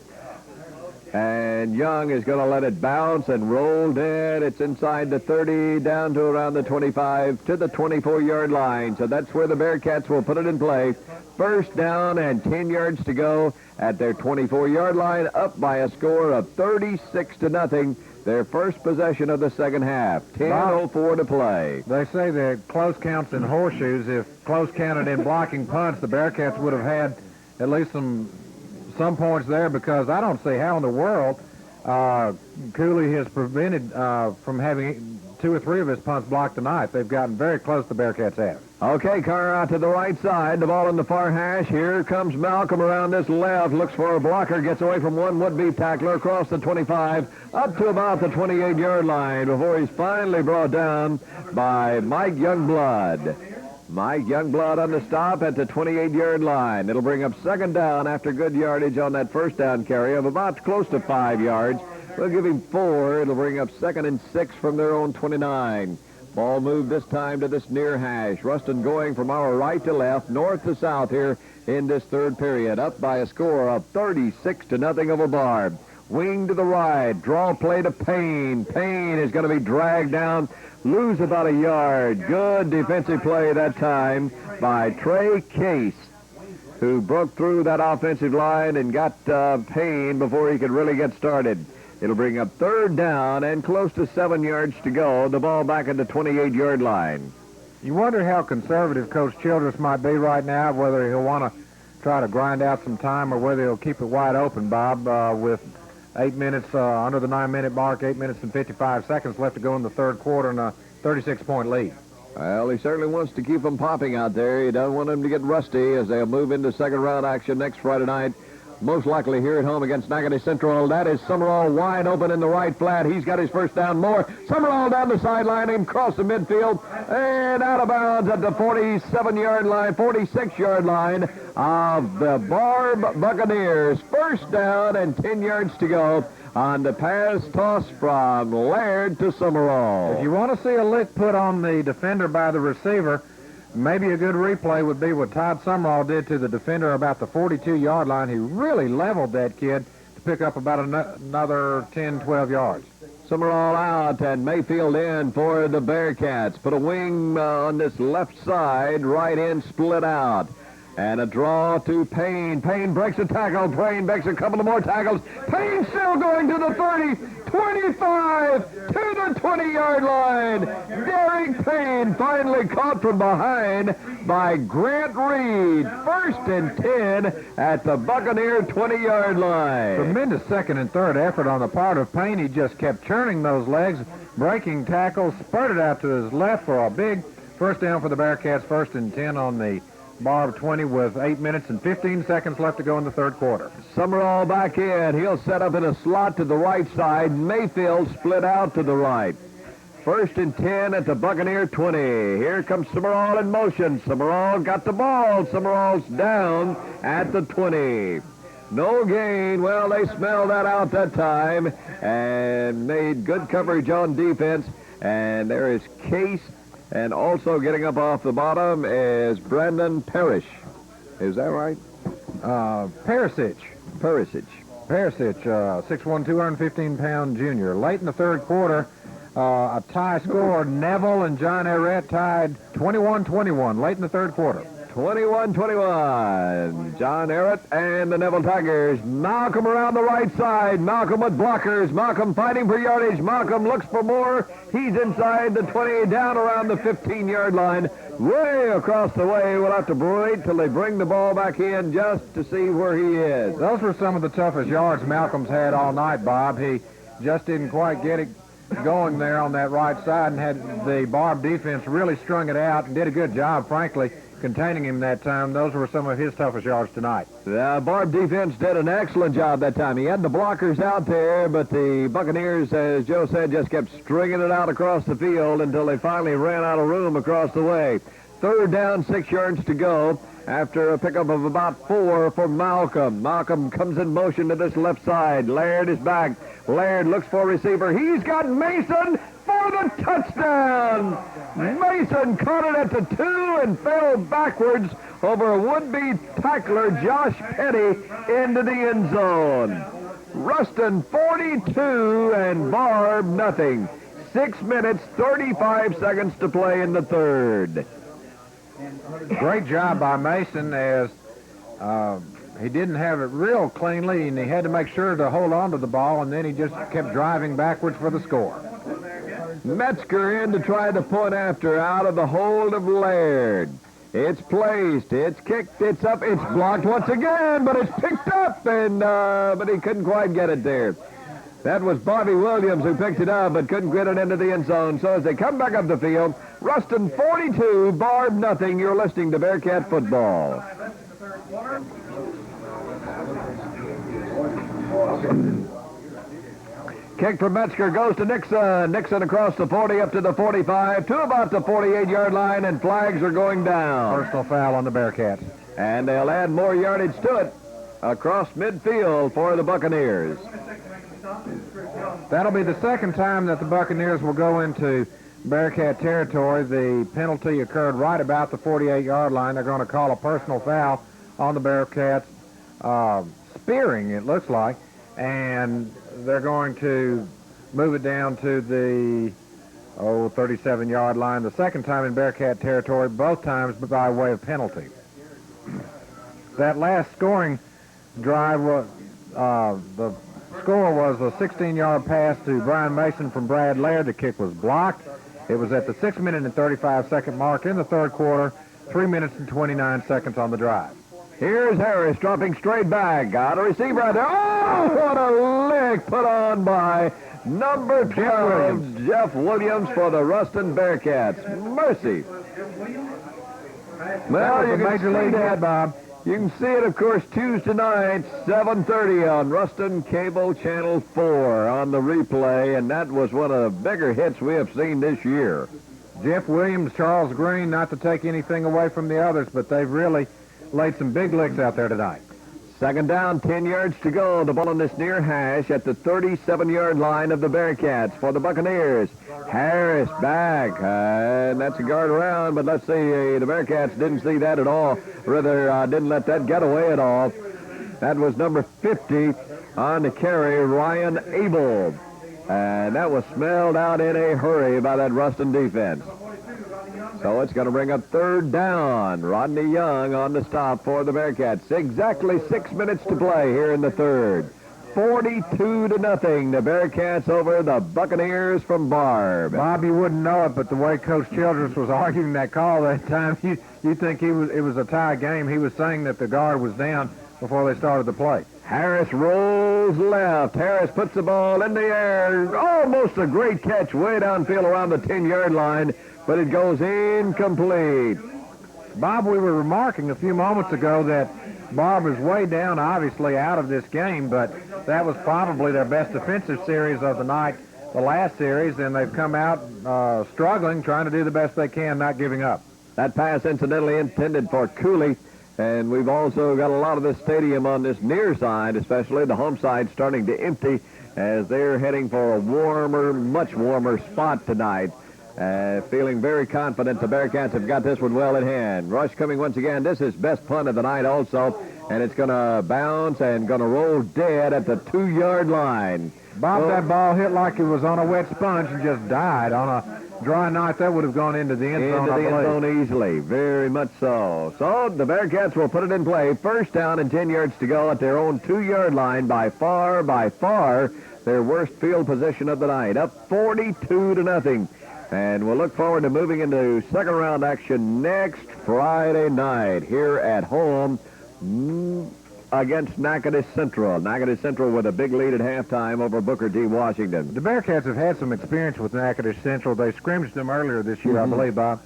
And Young is going to let it bounce and roll dead. It's inside the 30, down to around the 25, to the 24-yard line. So that's where the Bearcats will put it in play. First down and 10 yards to go at their 24-yard line, up by a score of 36-0. Their first possession of the second half. 10:04 to play. They say that close counts in horseshoes. If close counted in blocking punts, the Bearcats would have had at least some points there, because I don't see how in the world Cooley has prevented from having 2 or 3 of his punts blocked tonight. They've gotten very close, the Bearcats have. Okay, Carr out to the right side. The ball in the far hash. Here comes Malcolm around this left. Looks for a blocker. Gets away from one would-be tackler across the 25 up to about the 28-yard line before he's finally brought down by Mike Youngblood. Mike Youngblood on the stop at the 28-yard line. It'll bring up second down after good yardage on that first down carry of about close to 5 yards. We'll give him 4. It'll bring up second and 6 from their own 29. Ball moved this time to this near hash. Ruston going from our right to left, north to south here in this third period, up by a score of 36-0 over Barbe. Wing to the right, draw play to Payne. Payne is going to be dragged down, lose about a yard. Good defensive play that time by Trey Case, who broke through that offensive line and got Payne before he could really get started. It'll bring up third down and close to 7 yards to go. The ball back at the 28-yard line. You wonder how conservative Coach Childress might be right now, whether he'll want to try to grind out some time or whether he'll keep it wide open, Bob, with 8 minutes under the 9-minute mark, 8 minutes and 55 seconds left to go in the third quarter and a 36-point lead. Well, he certainly wants to keep them popping out there. He doesn't want them to get rusty as they'll move into second-round action next Friday night. Most likely here at home against Nagany Central. That is Summerall wide open in the right flat. He's got his first down. More. Summerall down the sideline, him across the midfield, and out of bounds at the 47-yard line, 46-yard line of the Barbe Buccaneers. First down and 10 yards to go on the pass toss from Laird to Summerall. If you want to see a lick put on the defender by the receiver, maybe a good replay would be what Todd Summerall did to the defender about the 42-yard line. He really leveled that kid to pick up about another 10, 12 yards. Summerall out and Mayfield in for the Bearcats. Put a wing on this left side, right end split out. And a draw to Payne. Payne breaks a tackle. Payne breaks a couple of more tackles. Payne still going to the 30, 25, to the 20-yard line. Derek Payne finally caught from behind by Grant Reed. 1st and 10 at the Buccaneer 20-yard line. Tremendous second and third effort on the part of Payne. He just kept churning those legs, breaking tackles, spurted out to his left for a big first down for the Bearcats. 1st and 10 on the Barbe 20 with 8 minutes and 15 seconds left to go in the third quarter. Summerall back in. He'll set up in a slot to the right side. Mayfield split out to the right. 1st and 10 at the Buccaneer 20. Here comes Summerall in motion. Summerall got the ball. Summerall's down at the 20. No gain. Well, they smelled that out that time and made good coverage on defense. And there is Case, and also getting up off the bottom is Brandon Parrish. Is that right? Perisic. 6'1", 215-pound junior. Late in the third quarter, a tie score. Neville and John Arrett tied 21-21 late in the third quarter. 21-21. John Arrett and the Neville Tigers. Malcolm around the right side. Malcolm with blockers. Malcolm fighting for yardage. Malcolm looks for more. He's inside the 20, down around the 15-yard line. Way across the way. We'll have to wait till they bring the ball back in just to see where he is. Those were some of the toughest yards Malcolm's had all night, Bob. He just didn't quite get it going there on that right side and had the Barbe defense really strung it out and did a good job, frankly, containing him that time. Those were some of his toughest yards tonight. The Barbe defense did an excellent job that time. He had the blockers out there, but the Buccaneers, as Joe said, just kept stringing it out across the field until they finally ran out of room across the way. 3rd down, 6 yards to go after a pickup of about 4 for Malcolm. Malcolm comes in motion to this left side. Laird is back. Laird looks for a receiver. He's got Mason for the touchdown. Mason caught it at the 2 and fell backwards over a would-be tackler, Josh Petty, into the end zone. Ruston 42 and Barbe nothing. 6 minutes, 35 seconds to play in the third. Great job by Mason as he didn't have it real cleanly, and he had to make sure to hold on to the ball, and then he just kept driving backwards for the score. Metzger in to try the point after, out of the hold of Laird. It's placed, it's kicked, it's up, it's blocked once again, but it's picked up, and but he couldn't quite get it there. That was Bobby Williams who picked it up, but couldn't get it into the end zone. So as they come back up the field, Ruston 42, Barbe nothing. You're listening to Bearcat football. Kick from Metzger goes to Nixon. Nixon across the 40 up to the 45 to about the 48-yard line, and flags are going down. Personal foul on the Bearcats. And they'll add more yardage to it across midfield for the Buccaneers. That'll be the second time that the Buccaneers will go into Bearcat territory. The penalty occurred right about the 48-yard line. They're going to call a personal foul on the Bearcats. Spearing, it looks like. And they're going to move it down to the 37-yard line. The second time in Bearcat territory, both times by way of penalty. That last scoring drive was the score was a 16-yard pass to Brian Mason from Brad Laird. The kick was blocked. It was at the 6-minute and 35-second mark in the third quarter. 3 minutes and 29 seconds on the drive. Here's Harris dropping straight back. Got a receiver out there. Oh, what a lick put on by number 12, Jeff Williams for the Ruston Bearcats. Mercy. Well, you can major league hit, Bob. You can see it, of course, Tuesday night, 7:30 on Ruston Cable Channel 4 on the replay, and that was one of the bigger hits we have seen this year. Jeff Williams, Charles Green, not to take anything away from the others, but they've really laid some big licks out there tonight. Second down, 10 yards to go. The ball on this near hash at the 37-yard line of the Bearcats for the Buccaneers. Harris back, and that's a guard around, but let's see, the Bearcats didn't see that at all. Rather, didn't let that get away at all. That was number 50 on the carry, Ryan Abel. And that was smelled out in a hurry by that Ruston defense. So it's going to bring up third down. Rodney Young on the stop for the Bearcats. Exactly 6 minutes to play here in the third. 42-0. The Bearcats over the Buccaneers from Barbe. Bob, you wouldn't know it, but the way Coach Childress was arguing that call that time, you think it was a tie game. He was saying that the guard was down before they started the play. Harris rolls left. Harris puts the ball in the air. Almost a great catch way downfield around the 10-yard line, but it goes incomplete. Bob, we were remarking a few moments ago that Barbe is way down, obviously, out of this game, but that was probably their best defensive series of the night, the last series, and they've come out struggling, trying to do the best they can, not giving up. That pass incidentally intended for Cooley, and we've also got a lot of this stadium on this near side, especially the home side, starting to empty as they're heading for a warmer, much warmer spot tonight. Feeling very confident the Bearcats have got this one well in hand. Rush coming once again. This is best punt of the night also, and it's going to bounce and going to roll dead at the 2-yard line. Bob, that ball hit like it was on a wet sponge and just died. On a dry night, that would have gone into the end zone, I believe. Into the end zone easily. Very much so. So the Bearcats will put it in play. First down and 10 yards to go at their own 2-yard line. By far, their worst field position of the night. Up 42-0. And we'll look forward to moving into second-round action next Friday night here at home against Natchitoches Central. Natchitoches Central with a big lead at halftime over Booker T. Washington. The Bearcats have had some experience with Natchitoches Central. They scrimmaged them earlier this year, I believe, Bob.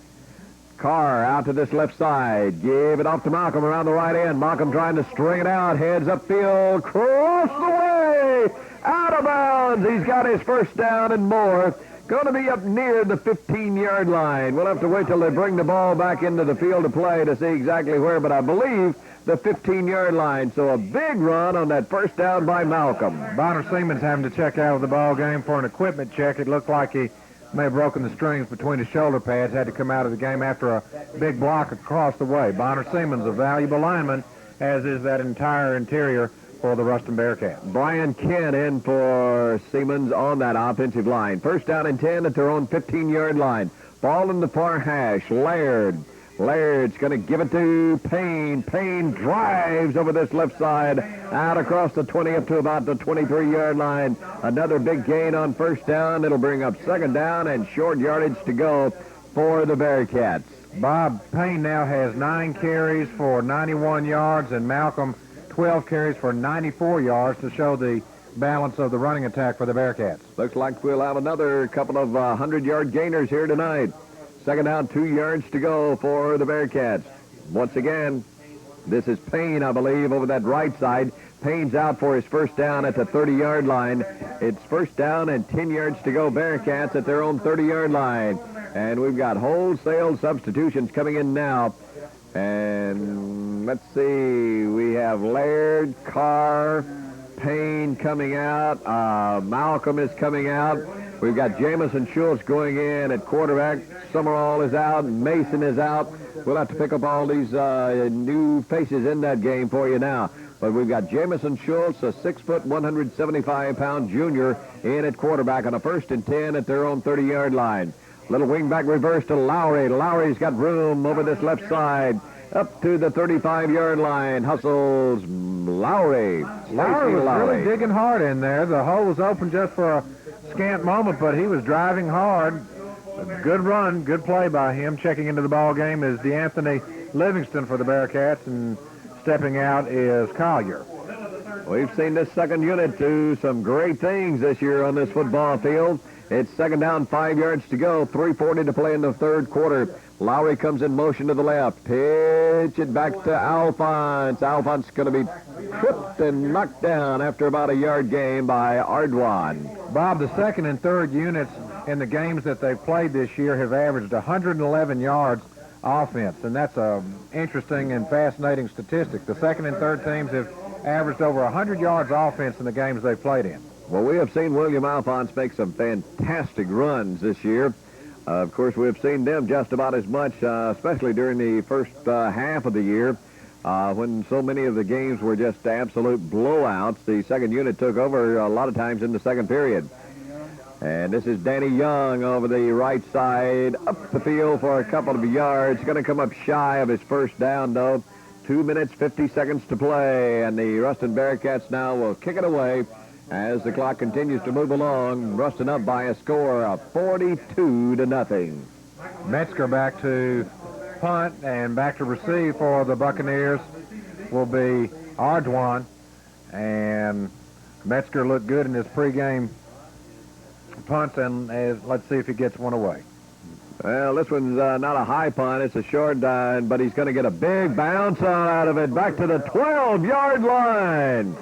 Carr out to this left side. Give it off to Malcolm around the right end. Malcolm trying to string it out. Heads upfield. Cross the way. Out of bounds. He's got his first down and more. Going to be up near the 15-yard line. We'll have to wait till they bring the ball back into the field of play to see exactly where, but I believe the 15-yard line. So a big run on that first down by Malcolm. Bonner Siemens having to check out of the ball game for an equipment check. It looked like he may have broken the strings between his shoulder pads, had to come out of the game after a big block across the way. Bonner Siemens, a valuable lineman, as is that entire interior for the Ruston Bearcats. Brian Kent in for Siemens on that offensive line. First down and 10 at their own 15-yard line. Ball in the far hash. Laird's going to give it to Payne. Payne drives over this left side, out across the 20 up to about the 23-yard line. Another big gain on first down. It'll bring up second down and short yardage to go for the Bearcats. Bob, Payne now has 9 carries for 91 yards, and Malcolm 12 carries for 94 yards to show the balance of the running attack for the Bearcats. Looks like we'll have another couple of 100-yard gainers here tonight. Second down, 2 yards to go for the Bearcats. Once again, this is Payne, I believe, over that right side. Payne's out for his first down at the 30-yard line. It's first down and 10 yards to go. Bearcats at their own 30-yard line. And we've got wholesale substitutions coming in now. And let's see, we have Laird, Carr, Payne coming out. Malcolm is coming out. We've got Jamison Schultz going in at quarterback. Summerall is out. Mason is out. We'll have to pick up all these new faces in that game for you now. But we've got Jamison Schultz, a 6-foot, 175-pound junior, in at quarterback on a 1st and 10 at their own 30-yard line. Little wingback reverse to Lowry. Lowry's got room over this left side. Up to the 35-yard line. Hustles Lowry. Lowry was really digging hard in there. The hole was open just for a scant moment, but he was driving hard. A good run, good play by him. Checking into the ball game is DeAnthony Livingston for the Bearcats, and stepping out is Collier. We've seen this second unit do some great things this year on this football field. It's second down, 5 yards to go, 3:40 to play in the third quarter. Lowry comes in motion to the left. Pitch it back to Alphonse. Alphonse going to be tripped and knocked down after about a yard gain by Ardwan. Bob, the second and third units in the games that they've played this year have averaged 111 yards offense, and that's a interesting and fascinating statistic. The second and third teams have averaged over 100 yards offense in the games they've played in. Well, we have seen William Alphonse make some fantastic runs this year. Of course, we've seen them just about as much, especially during the first half of the year, when so many of the games were just absolute blowouts. The second unit took over a lot of times in the second period. And this is Danny Young over the right side, up the field for a couple of yards. Going to come up shy of his first down, though. 2 minutes, 50 seconds to play, and the Ruston Bearcats now will kick it away as the clock continues to move along. Ruston up by a score of 42-0. Metzger back to punt and back to receive for the Buccaneers will be Ardoin. And Metzger looked good in his pregame punts, and let's see if he gets one away. Well, this one's not a high punt. It's a short dime, but he's going to get a big bounce out of it back to the 12-yard line.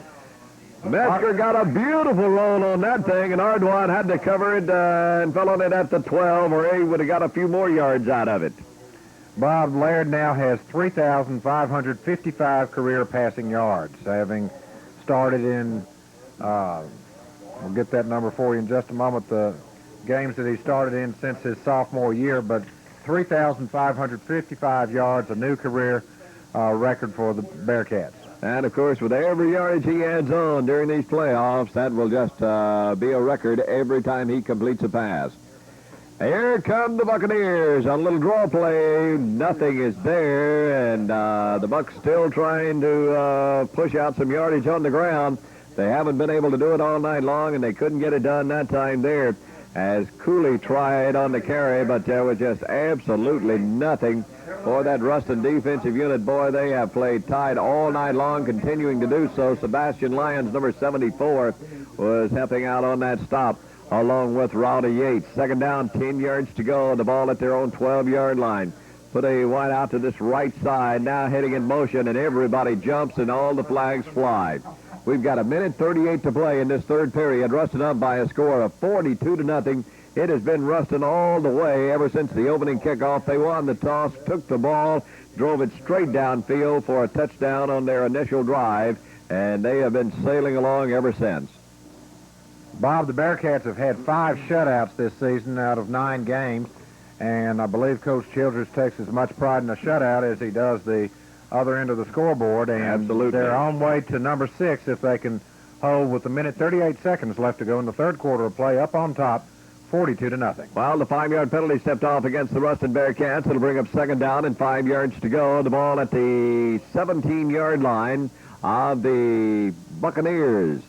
Metzger got a beautiful roll on that thing, and Ardoin had to cover it and fell on it at the 12, or he would have got a few more yards out of it. Bob Laird now has 3,555 career passing yards, having started in, we'll get that number for you in just a moment, the games that he started in since his sophomore year, but 3,555 yards, a new career record for the Bearcats. And, of course, with every yardage he adds on during these playoffs, that will just be a record every time he completes a pass. Here come the Buccaneers on a little draw play. Nothing is there, and the Bucs still trying to push out some yardage on the ground. They haven't been able to do it all night long, and they couldn't get it done that time there, as Cooley tried on the carry, but there was just absolutely nothing for that Ruston defensive unit. Boy, they have played tight all night long, continuing to do so. Sebastian Lyons, number 74, was helping out on that stop, along with Rowdy Yates. Second down, 10 yards to go. The ball at their own 12-yard line. Put a wide out to this right side, now heading in motion, and everybody jumps and all the flags fly. We've got 1:38 to play in this third period. Ruston up by a score of 42-0. It has been Ruston all the way ever since the opening kickoff. They won the toss, took the ball, drove it straight downfield for a touchdown on their initial drive, and they have been sailing along ever since. Bob, the Bearcats have had 5 shutouts this season out of 9 games, and I believe Coach Childress takes as much pride in a shutout as he does the other end of the scoreboard, and absolutely, they're on way to number 6 if they can hold with 1:38 left to go in the third quarter of play, up on top, 42-0. Well, the 5-yard penalty stepped off against the Ruston Bearcats. It'll bring up second down and 5 yards to go. The ball at the 17-yard line of the Buccaneers.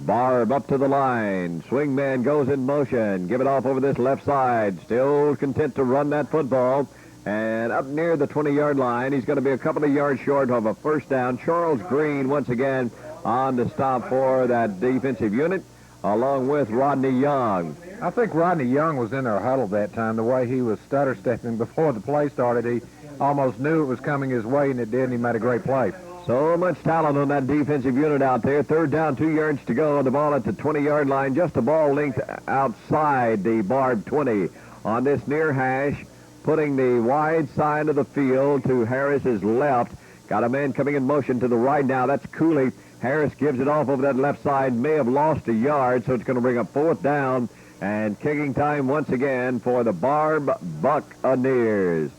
Barbe up to the line. Swing man goes in motion. Give it off over this left side. Still content to run that football. And up near the 20-yard line, he's going to be a couple of yards short of a first down. Charles Green once again on the stop for that defensive unit, along with Rodney Young. I think Rodney Young was in their huddle that time. The way he was stutter-stepping before the play started, he almost knew it was coming his way, and it did, and he made a great play. So much talent on that defensive unit out there. Third down, 2 yards to go. The ball at the 20-yard line, just a ball length outside the Barbe 20 on this near hash, putting the wide side of the field to Harris's left. Got a man coming in motion to the right now. That's Cooley. Harris gives it off over that left side. May have lost a yard, so it's going to bring up fourth down. And kicking time once again for the Barbe Buccaneers.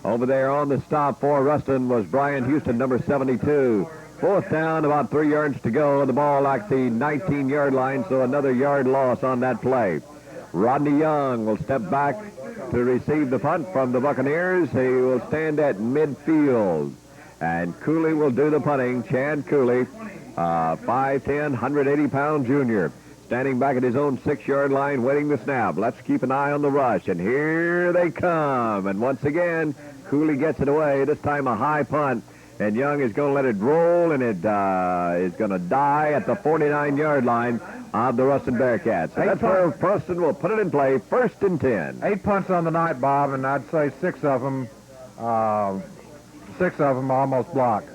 Over there on the stop for Ruston was Brian Houston, number 72. Fourth down, about 3 yards to go. The ball like the 19-yard line, so another yard loss on that play. Rodney Young will step back to receive the punt from the Buccaneers. He will stand at midfield. And Cooley will do the punting. Chad Cooley, 5'10", 180-pound junior, standing back at his own 6-yard line, waiting the snap. Let's keep an eye on the rush. And here they come. And once again, Cooley gets it away. This time a high punt. And Young is going to let it roll, and it is going to die at the 49-yard line of the Ruston Bearcats. So that's where Ruston will put it in play, 1st and 10. 8 punts on the night, Bob, and I'd say 6 of them almost blocked.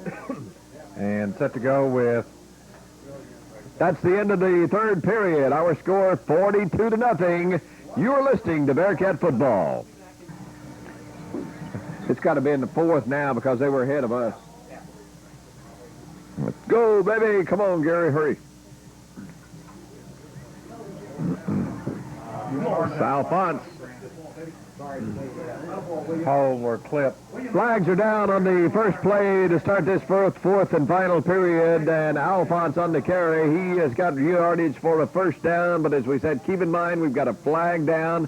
And set to go with... That's the end of the third period. Our score, 42-0. You're listening to Bearcat football. It's got to be in the fourth now because they were ahead of us. Let's go, baby. Come on, Gary, hurry. Foul punts. Hold were clipped. Flags are down on the first play to start this fourth and final period, and Alphonse on the carry. He has got yardage for a first down, but as we said, keep in mind we've got a flag down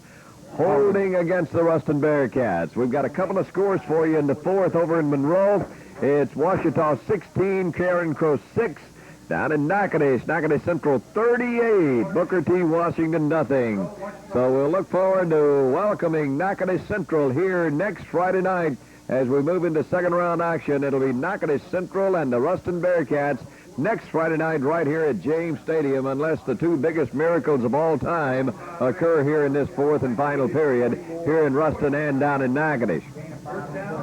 holding against the Ruston Bearcats. We've got a couple of scores for you in the fourth over in Monroe. It's Ouachita 16, Karen Crow 6. Down in Natchitoches Central 38, Booker T. Washington nothing. So we'll look forward to welcoming Natchitoches Central here next Friday night as we move into second round action. It'll be Natchitoches Central and the Ruston Bearcats next Friday night right here at James Stadium, unless the two biggest miracles of all time occur here in this fourth and final period here in Ruston and down in Natchitoches.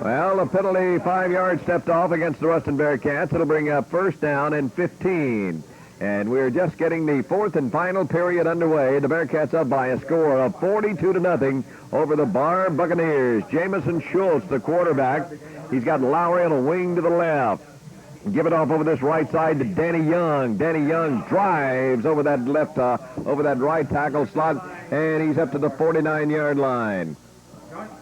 Well, the penalty 5 yards stepped off against the Ruston Bearcats. It'll bring up first down and 15. And we're just getting the fourth and final period underway. The Bearcats up by a score of 42-0 over the Barbe Buccaneers. Jamison Schultz, the quarterback. He's got Lowry on a wing to the left. Give it off over this right side to Danny Young. Danny Young drives over that over that right tackle slot, and he's up to the 49-yard line.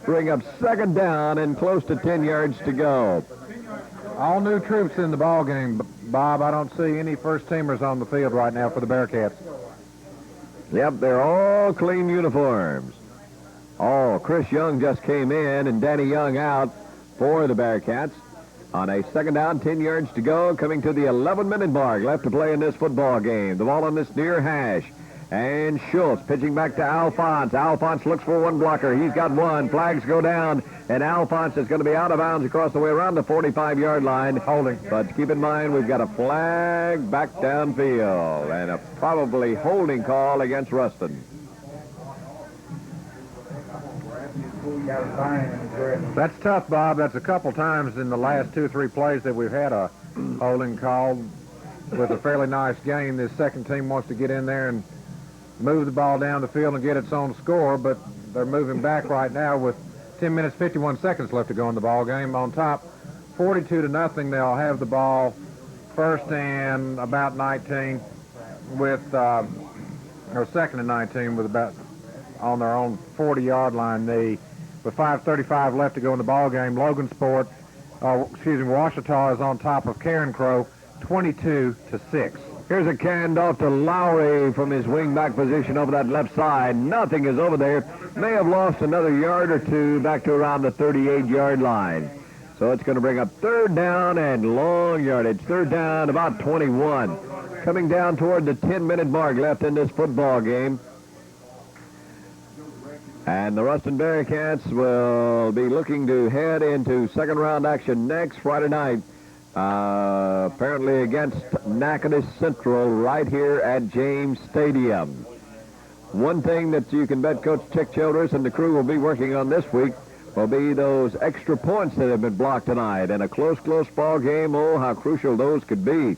Bring up second down and close to 10 yards to go. All new troops in the ball game, Bob. I don't see any first-teamers on the field right now for the Bearcats. Yep, they're all clean uniforms. Oh, Chris Young just came in, and Danny Young out for the Bearcats. On a second down, 10 yards to go, coming to the 11-minute mark left to play in this football game. The ball on this near hash. And Schultz pitching back to Alphonse. Alphonse looks for one blocker. He's got one. Flags go down, and Alphonse is going to be out of bounds across the way around the 45-yard line. Holding. But keep in mind, we've got a flag back downfield and a probably holding call against Ruston. That's tough, Bob. That's a couple times in the last 2 or 3 plays that we've had a holding call with a fairly nice game. This second team wants to get in there and move the ball down the field and get its own score, but they're moving back right now with 10 minutes, 51 seconds left to go in the ball game. On top, 42-0. They'll have the ball first and about 19 with, or second and 19 with about on their own 40-yard line. With 5:35 left to go in the ball game, Washita is on top of Karen Crow, 22-6. Here's a handoff to Lowry from his wing-back position over that left side. Nothing is over there. May have lost another yard or two back to around the 38-yard line. So it's going to bring up third down and long yardage. Third down, about 21. Coming down toward the 10-minute mark left in this football game. And the Ruston Bearcats will be looking to head into second-round action next Friday night. Apparently against Natchitoches Central right here at James Stadium. One thing that you can bet Coach Chick Childress and the crew will be working on this week will be those extra points that have been blocked tonight. And a close ball game, oh, how crucial those could be.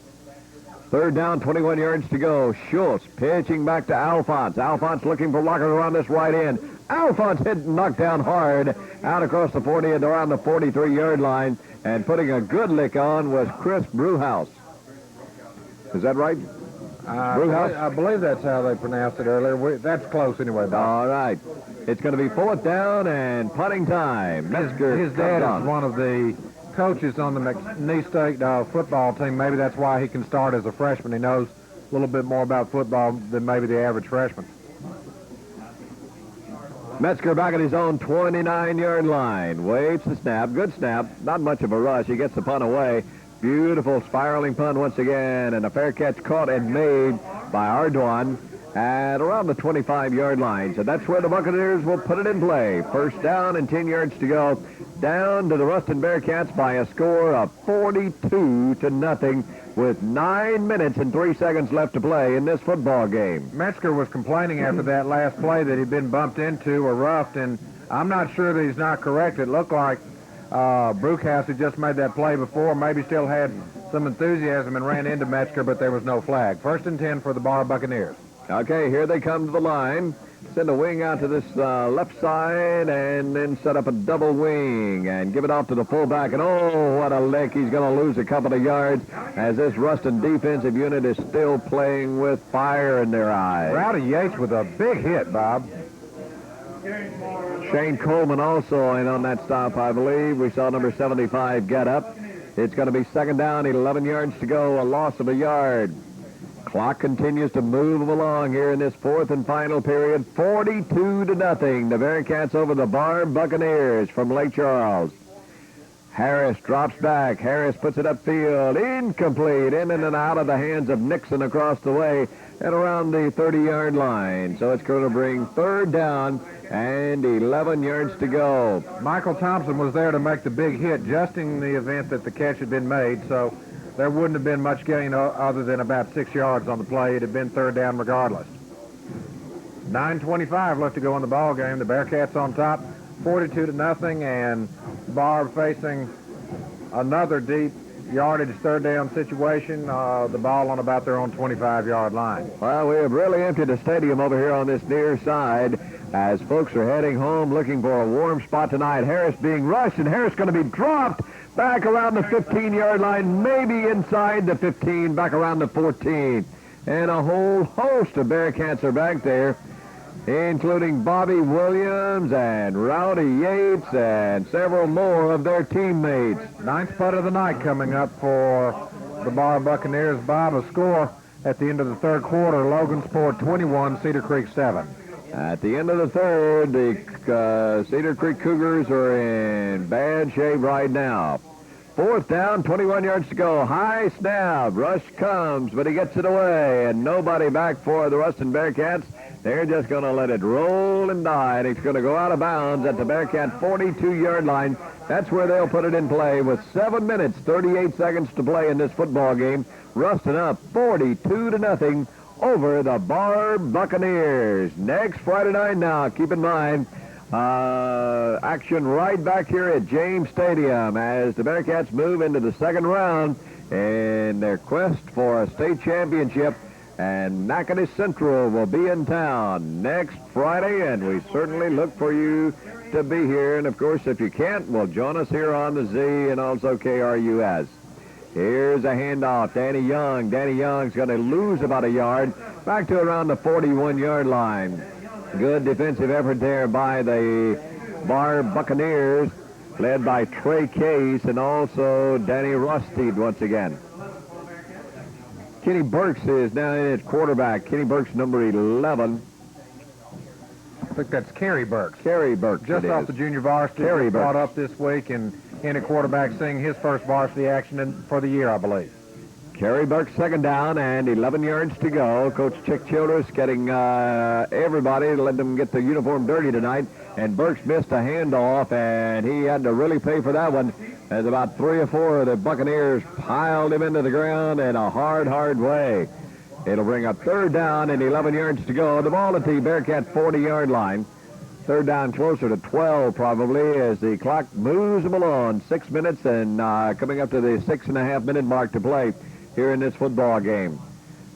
Third down, 21 yards to go. Schultz pitching back to Alphonse. Alphonse looking for blockers around this right end. Alphonse hit and knocked down hard out across the 40 and around the 43-yard line. And putting a good lick on was Chris Brewhouse. Is that right? Brewhouse? I believe that's how they pronounced it earlier. That's close anyway, Bob. All right. It's going to be fourth down and punting time. His dad is one of the coaches on the McNeese State football team. Maybe that's why he can start as a freshman. He knows a little bit more about football than maybe the average freshman. Metzger back at his own 29-yard line. Waits the snap. Good snap. Not much of a rush. He gets the punt away. Beautiful spiraling punt once again. And a fair catch caught and made by Ardoin at around the 25-yard line. So that's where the Buccaneers will put it in play. First down and 10 yards to go. Down to the Ruston Bearcats by a score of 42-0 with 9 minutes and 3 seconds left to play in this football game. Metzger was complaining after that last play that he'd been bumped into or roughed, and I'm not sure that he's not correct. It looked like Brookhouse had just made that play before, maybe still had some enthusiasm and ran into Metzger, but there was no flag. First and 10 for the Barbe Buccaneers. Okay, here they come to the line. Send a wing out to this left side and then set up a double wing and give it off to the fullback. And oh, what a lick. He's going to lose a couple of yards as this Ruston defensive unit is still playing with fire in their eyes. Rowdy Yates with a big hit, Bob. Shane Coleman also in on that stop, I believe. We saw number 75 get up. It's going to be second down, 11 yards to go, a loss of a yard. Clock continues to move along here in this fourth and final period. 42-0. The Bearcats over the Barbe Buccaneers from Lake Charles. Harris drops back. Harris puts it upfield. Incomplete. In and out of the hands of Nixon across the way and around the 30-yard line. So it's going to bring third down and 11 yards to go. Michael Thompson was there to make the big hit just in the event that the catch had been made, so there wouldn't have been much gain other than about 6 yards on the play. It had been third down regardless. 9:25 left to go in the ball game. The Bearcats on top, 42-0, and Barbe facing another deep yardage third down situation. The ball on about their own 25-yard line. Well, we have really emptied the stadium over here on this near side as folks are heading home looking for a warm spot tonight. Harris being rushed, and Harris going to be dropped back around the 15-yard line, maybe inside the 15, back around the 14. And a whole host of Bearcats are back there, including Bobby Williams and Rowdy Yates and several more of their teammates. Ninth putt of the night coming up for the Barbe Buccaneers. Bob, a score at the end of the third quarter. Logansport 21, Cedar Creek 7. At the end of the third, the Cedar Creek Cougars are in bad shape right now. Fourth down, 21 yards to go. High snap. Rush comes, but he gets it away, and nobody back for the Ruston Bearcats. They're just going to let it roll and die, and it's going to go out of bounds at the Bearcat 42-yard line. That's where they'll put it in play with 7 minutes, 38 seconds to play in this football game. Ruston up 42-0 over the Barbe Buccaneers. Next Friday night now, keep in mind, action right back here at James Stadium as the Bearcats move into the second round in their quest for a state championship. And Natchitoches Central will be in town next Friday, and we certainly look for you to be here. And, of course, if you can't, well, join us here on the Z and also KRUS. Here's a handoff. Danny Young. Danny Young's going to lose about a yard back to around the 41-yard line. Good defensive effort there by the Barbe Buccaneers, led by Trey Case and also Danny Rusty once again. Kenny Burks is now in at quarterback. Kenny Burks, number 11. I think that's Kerry Burks. Kerry Burks. Just off the junior varsity. Kerry brought Burks up this week and in a quarterback seeing his first varsity action for the year, I believe. Kerry Burks, second down and 11 yards to go. Coach Chick Childress getting everybody to let them get the uniform dirty tonight. And Burks missed a handoff, and he had to really pay for that one as about 3 or 4 of the Buccaneers piled him into the ground in a hard way. It'll bring up third down and 11 yards to go. The ball at the Bearcat 40-yard line. Third down closer to 12 probably as the clock moves them along. 6 minutes and coming up to the 6.5-minute mark to play here in this football game.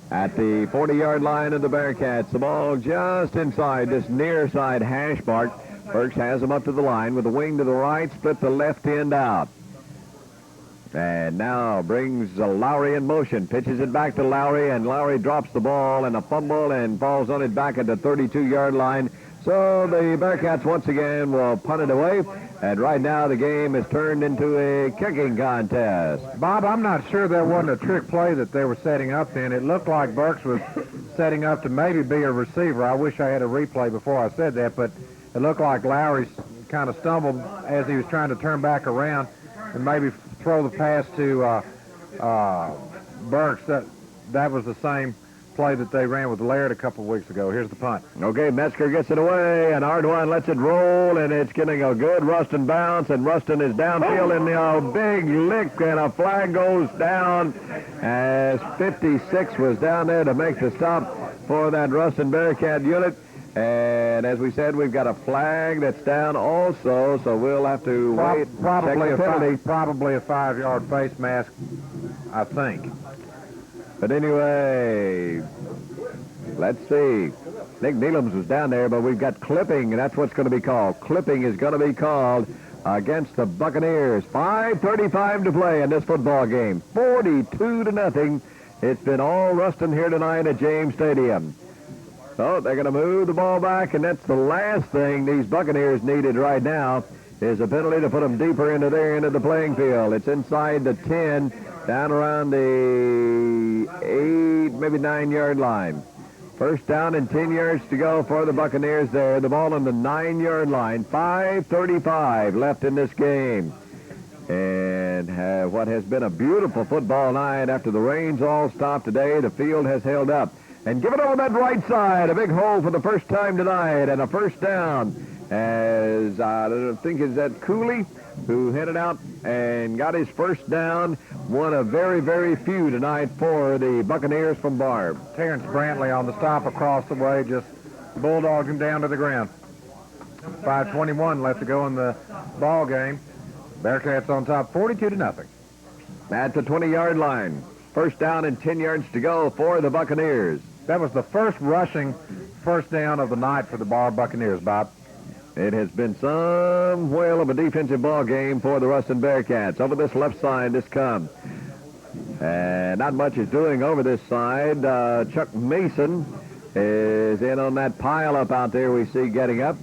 At the 40-yard line of the Bearcats, the ball just inside this near side hash mark. Burks has him up to the line with the wing to the right, split the left end out. And now brings Lowry in motion, pitches it back to Lowry, and Lowry drops the ball and a fumble and falls on it back at the 32-yard line. So the Bearcats once again will punt it away, and right now the game is turned into a kicking contest. Bob, I'm not sure that wasn't a trick play that they were setting up then. It looked like Burks was setting up to maybe be a receiver. I wish I had a replay before I said that, but it looked like Lowry kind of stumbled as he was trying to turn back around and maybe throw the pass to Burks. That was the same play that they ran with Laird a couple of weeks ago. Here's the punt. Okay, Metzger gets it away, and Ardoin lets it roll, and it's getting a good Ruston bounce, and Ruston is downfield in the big lick, and a flag goes down as 56 was down there to make the stop for that Ruston Bearcat unit. And as we said, we've got a flag that's down also, so we'll have to wait. Probably a 5-yard face mask, I think. But anyway, let's see. Nick Neelums was down there, but we've got clipping, and that's what's going to be called. Clipping is going to be called against the Buccaneers. 5:35 to play in this football game. 42-0. It's been all Ruston here tonight at James Stadium. So they're going to move the ball back, and that's the last thing these Buccaneers needed right now is a penalty to put them deeper into their end of the playing field. It's inside the 10, down around the 8, maybe 9-yard line. First down and 10 yards to go for the Buccaneers there. The ball on the 9-yard line. 5:35 left in this game. And what has been a beautiful football night after the rains all stopped today, the field has held up. And give it on that right side, a big hole for the first time tonight, and a first down. As I think is that Cooley, who headed out and got his first down, one of very, very few tonight for the Buccaneers from Barbe. Terrence Brantley on the stop across the way, just bulldogged him down to the ground. 5:21 left to go in the ball game. Bearcats on top, 42-0. At the 20-yard line. First down and 10 yards to go for the Buccaneers. That was the first rushing first down of the night for the Barbe Buccaneers, Bob. It has been some whale of a defensive ball game for the Ruston Bearcats. Over this left side, this comes. And not much is doing over this side. Chuck Mason is in on that pile up out there we see getting up.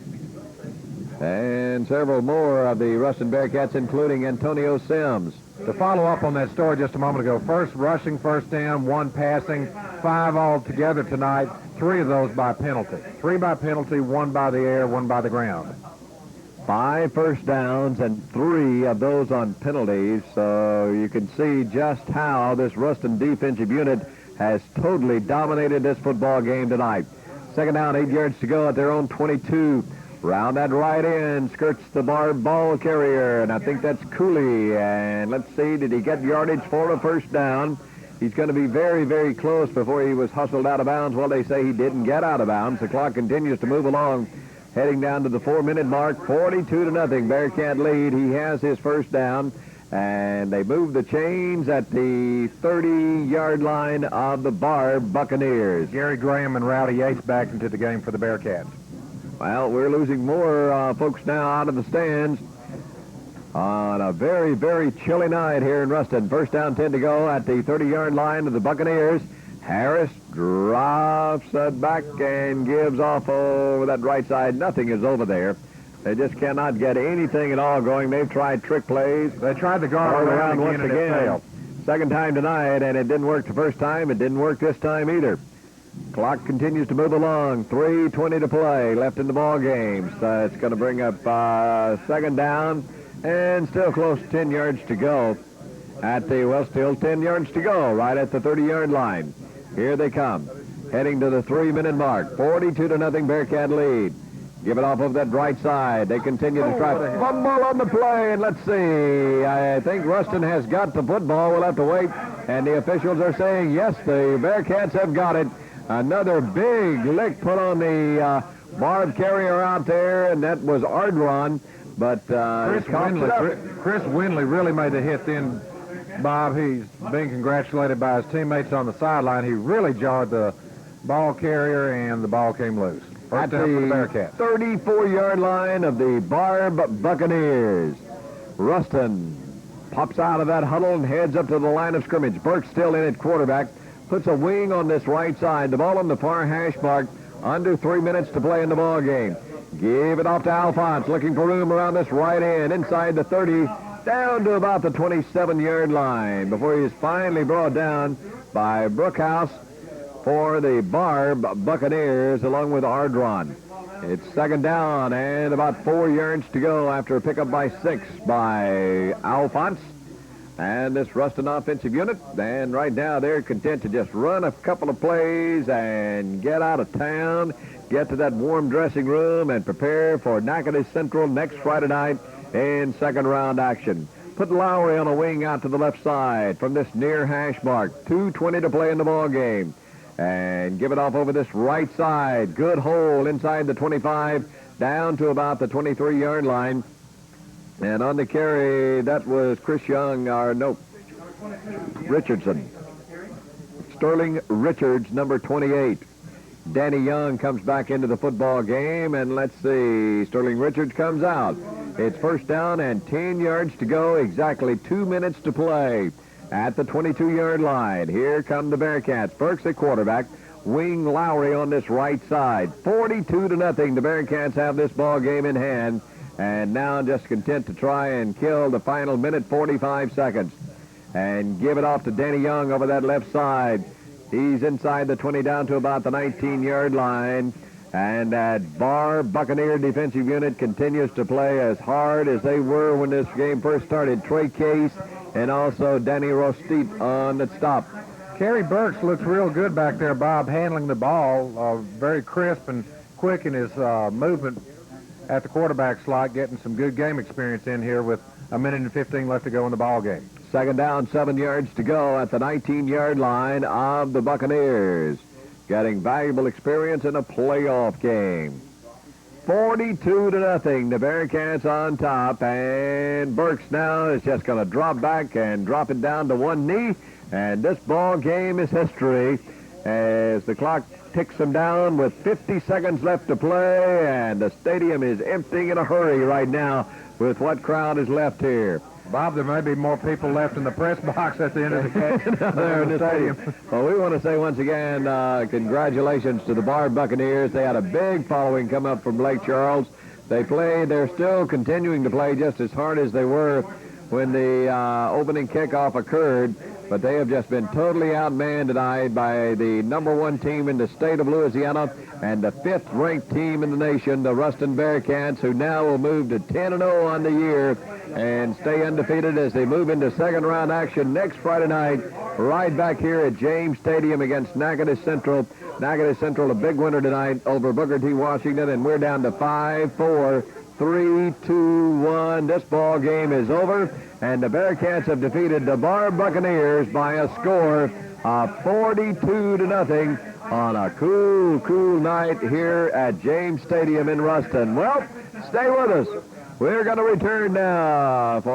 And several more of the Ruston Bearcats, including Antonio Sims. To follow up on that story just a moment ago, first rushing first down, one passing, 5 altogether tonight, 3 of those by penalty. 3 by penalty, 1 by the air, 1 by the ground. 5 first downs and 3 of those on penalties, so you can see just how this Ruston defensive unit has totally dominated this football game tonight. Second down, 8 yards to go at their own 22. Round that right end, skirts the Barbe ball carrier, and I think that's Cooley. And let's see, did he get yardage for a first down? He's going to be very, very close before he was hustled out of bounds. Well, they say he didn't get out of bounds. The clock continues to move along, heading down to the 4-minute mark, 42-0. Bearcat lead. He has his first down, and they move the chains at the 30-yard line of the Barbe Buccaneers. Gary Graham and Rowdy Yates back into the game for the Bearcats. Well, we're losing more folks now out of the stands on a very, very chilly night here in Ruston. First down, 10 to go at the 30-yard line of the Buccaneers. Harris drops it back and gives off over that right side. Nothing is over there. They just cannot get anything at all going. They've tried trick plays. They tried the guard around once again, and it failed. Second time tonight, and it didn't work the first time. It didn't work this time either. Clock continues to move along. 3:20 to play left in the ball game. So it's going to bring up second down and still close to 10 yards to go. Still 10 yards to go right at the 30-yard line. Here they come, heading to the 3-minute mark. 42-0 Bearcat lead. Give it off of that right side. They continue to try to fumble on the play, and let's see. I think Ruston has got the football. We'll have to wait, and the officials are saying, yes, the Bearcats have got it. Another big lick put on the Barbe carrier out there, and that was Ardron. But Chris Windley really made the hit then, Bob. He's being congratulated by his teammates on the sideline. He really jarred the ball carrier, and the ball came loose. First down for the Bearcats. 34-yard line of the Barbe Buccaneers. Ruston pops out of that huddle and heads up to the line of scrimmage. Burke's still in at quarterback. Puts a wing on this right side. The ball on the far hash mark. Under 3 minutes to play in the ball game. Give it off to Alphonse. Looking for room around this right end. Inside the 30. Down to about the 27-yard line. Before he is finally brought down by Brookhouse for the Barbe Buccaneers along with Ardron. It's second down and about 4 yards to go after a pickup by 6 by Alphonse. And this Ruston offensive unit, and right now they're content to just run a couple of plays and get out of town, get to that warm dressing room, and prepare for Natchitoches Central next Friday night in second round action. Put Lowry on a wing out to the left side from this near hash mark. 2:20 to play in the ball game. And give it off over this right side. Good hole inside the 25, down to about the 23-yard line. And on the carry, that was Chris Young, Richardson. Sterling Richards, number 28. Danny Young comes back into the football game, and let's see, Sterling Richards comes out. It's first down and 10 yards to go, exactly 2 minutes to play at the 22-yard line. Here come the Bearcats. Burks at quarterback, wing Lowry on this right side. 42-0, the Bearcats have this ball game in hand. And now just content to try and kill the final minute, 45 seconds. And give it off to Danny Young over that left side. He's inside the 20 down to about the 19-yard line. And that Barbe Buccaneer defensive unit continues to play as hard as they were when this game first started. Trey Case and also Danny Rostit on the stop. Kerry Burks looks real good back there, Bob, handling the ball. Very crisp and quick in his movement at the quarterback slot, getting some good game experience in here with a minute and 15 left to go in the ball game. Second down, 7 yards to go at the 19-yard line of the Buccaneers. Getting valuable experience in a playoff game. 42-0, the Bearcats on top, and Burks now is just going to drop back and drop it down to one knee, and this ball game is history as the clock ticks them down with 50 seconds left to play, and the stadium is emptying in a hurry right now with what crowd is left here. Bob, there may be more people left in the press box at the end of the game there in the stadium. Well, we want to say once again, congratulations to the Barbe Buccaneers. They had a big following come up from Lake Charles. They're still continuing to play just as hard as they were when the opening kickoff occurred, but they have just been totally outmanned tonight by the #1 team in the state of Louisiana and the 5th-ranked team in the nation, the Ruston Bearcats, who now will move to 10-0 on the year and stay undefeated as they move into second-round action next Friday night, right back here at James Stadium against Natchitoches Central. Natchitoches Central, a big winner tonight over Booker T. Washington, and we're down to 5-4. 3, 2, 1. This ball game is over, and the Bearcats have defeated the Barbe Buccaneers by a score of 42-0 on a cool night here at James Stadium in Ruston. Well, stay with us. We're going to return now for